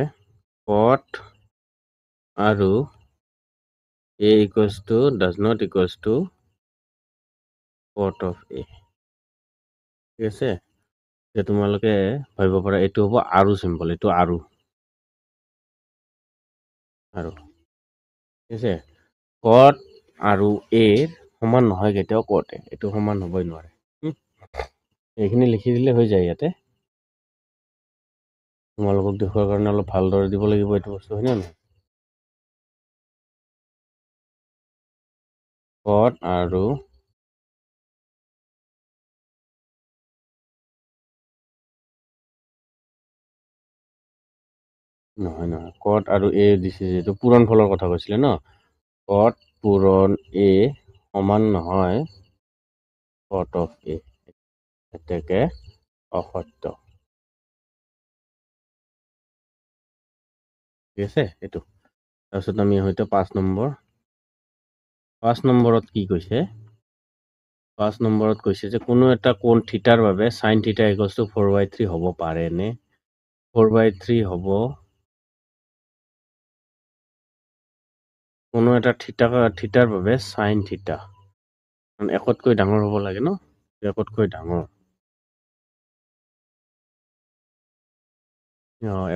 কট আৰু a equals to does not equals to cot of a, ঠিক আছে। যে তোমালোকে ভাবিব পাৰা এইটো হ'ব আৰু চিম্বল, এইটো আৰু ঠিক আছে। কট আৰু এ সমান নহয় কেতিয়াও কট এ, এইটো সমান হ'বই নোৱাৰে। এইখিনি লিখি দিলে হৈ যায় ইয়াতে। তোমালোকক দেখুৱাৰ কাৰণে অলপ ভালদৰে দিব লাগিব এইটো বস্তু, হয় নে নহয়? কট আৰু নহয় কট আৰু এ দিছে, যিটো পূৰণফলৰ কথা কৈছিলে ন, কট পূৰণ এ সমান নহয় কট অফ এ, এতেকে অসত্য, ঠিক আছে এইটো। তাৰপিছত আমি হয়তো 5 নম্বৰত কি কৈছে, 5 নম্বৰত কৈছে যে কোনো এটা কোণ থিটাৰ বাবে সাইন থিটা ইকুৱেলছ টু 4/3 হ'ব পাৰে নে? 4/3 হ'ব, কোনো এটা থিটাৰ বাবে সাইন থিটা একতকৈ ডাঙৰ হ'ব লাগে ন, একতকৈ ডাঙৰ,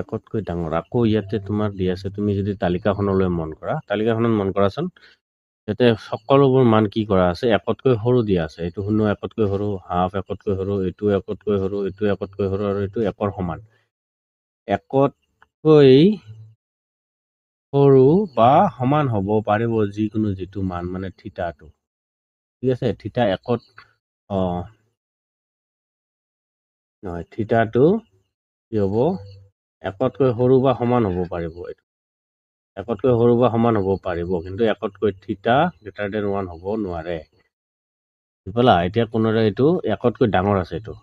একতকৈ ডাঙৰ। আকৌ ইয়াতে তোমাৰ দি আছে, তুমি যদি তালিকাখনলৈ মন কৰা, তালিকাখনত মন কৰাচোন, ইয়াতে সকলোবোৰ মান কি কৰা আছে, একতকৈ সৰু দিয়া আছে। এইটো 0 একতকৈ সৰু, হাফ একতকৈ সৰু, এইটো একতকৈ সৰু, এইটো একতকৈ সৰু, আৰু এইটো একৰ সমান। একতকৈ সৰু বা সমান হ'ব পাৰিব যিকোনো যিটো মান, মানে থিটাটো, ঠিক আছে। থিটা একত নহয়, থিটাটো কি হ'ব, একতকৈ সৰু বা সমান হ'ব পাৰিব, একতকৈ সৰু বা সমান হ'ব পাৰিব, কিন্তু একতকৈ থিটা গ্ৰেটাৰ দেন 1 হ'ব নোৱাৰে। বুজিলা? এতিয়া কোনোৰে এইটো একতকৈ ডাঙৰ আছে, এইটো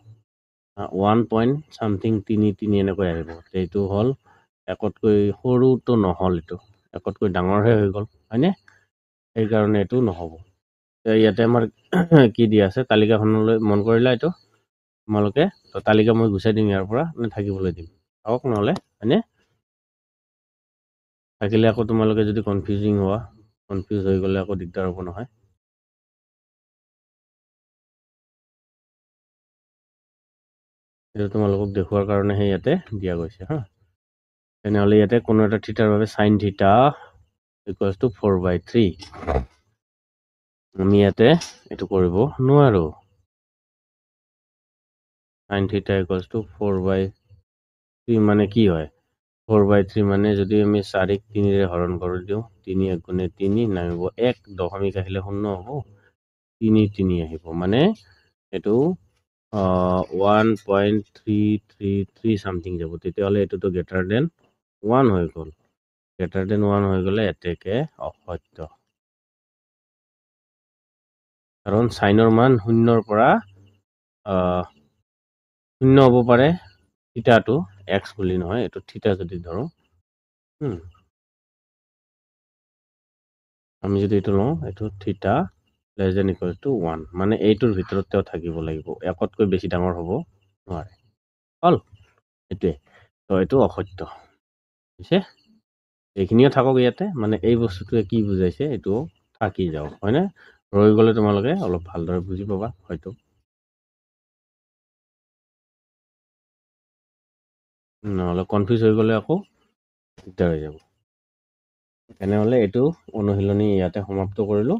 1 পইণ্ট চামথিং 3 এনেকৈ আহিব, এইটো হ'ল একতকৈ সৰুটো নহ'ল, এইটো একতকৈ ডাঙৰহে হৈ গ'ল, হয়নে? সেইকাৰণে এইটো নহ'ব। ইয়াতে আমাৰ কি দিয়া আছে, তালিকাখনলৈ মন কৰিলা এইটো তোমালোকে, তো তালিকা মই গুচাই দিম ইয়াৰ পৰা, থাকিবলৈ দিম, চাওক নহ'লে, হয়নে? থাকিলে আকৌ তোমালোকে যদি কনফিউজ হৈ গ'লে আকৌ দিগদাৰ হ'ব নহয়। এইটো তোমালোকক দেখুৱাৰ কাৰণেহে ইয়াতে দিয়া গৈছে হা। তেনেহ'লে ইয়াতে কোনো এটা থিটাৰ বাবে সাইন থিটা ইকুৱেলছ টু 4/3, আমি ইয়াতে এইটো কৰিব নোৱাৰো। সাইন থিটা ইকুৱেলছ টু 4/3 মানে কি হয়, 4/3 মানে যদি আমি 4ক 3ৰে হৰণ কৰি দিওঁ, 3 × 3 নামিব 1, দশমিক আহিলে 0 হ'ব, 3 আহিব, মানে এইটো 1.333 চামথিং যাব। তেতিয়াহ'লে এইটোতো গ্ৰেটাৰ দেন 1 হৈ গ'ল, গ্ৰেটাৰ দেন 1 হৈ গ'লে এতেকে অসত্য, কাৰণ সাইনৰ মান 0ৰ পৰা 0 হ'ব পাৰে, থিটাটো x বুলি নহয়, এইটো থিটা যদি ধৰো, আমি যদি এইটো লওঁ, এইটো থিটা লেছ দেন ইকুৱেল টু 1, মানে এইটোৰ ভিতৰত তেওঁ থাকিব লাগিব, একতকৈ বেছি ডাঙৰ হ'ব নোৱাৰে, হ'ল এইটোৱে। তো এইটো অসত্য হৈছে, এইখিনিও থাকক ইয়াতে, মানে এই বস্তুটোৱে কি বুজাইছে এইটো থাকি যাওক, হয়নে? ৰৈ গ'লে তোমালোকে অলপ ভালদৰে বুজি পাবা হয়তো, নহ'লে কনফিউজ হৈ গ'লে আকৌ দিগদাৰ হৈ যাব। তেনেহ'লে এইটো অনুশীলনী ইয়াতে সমাপ্ত কৰিলোঁ।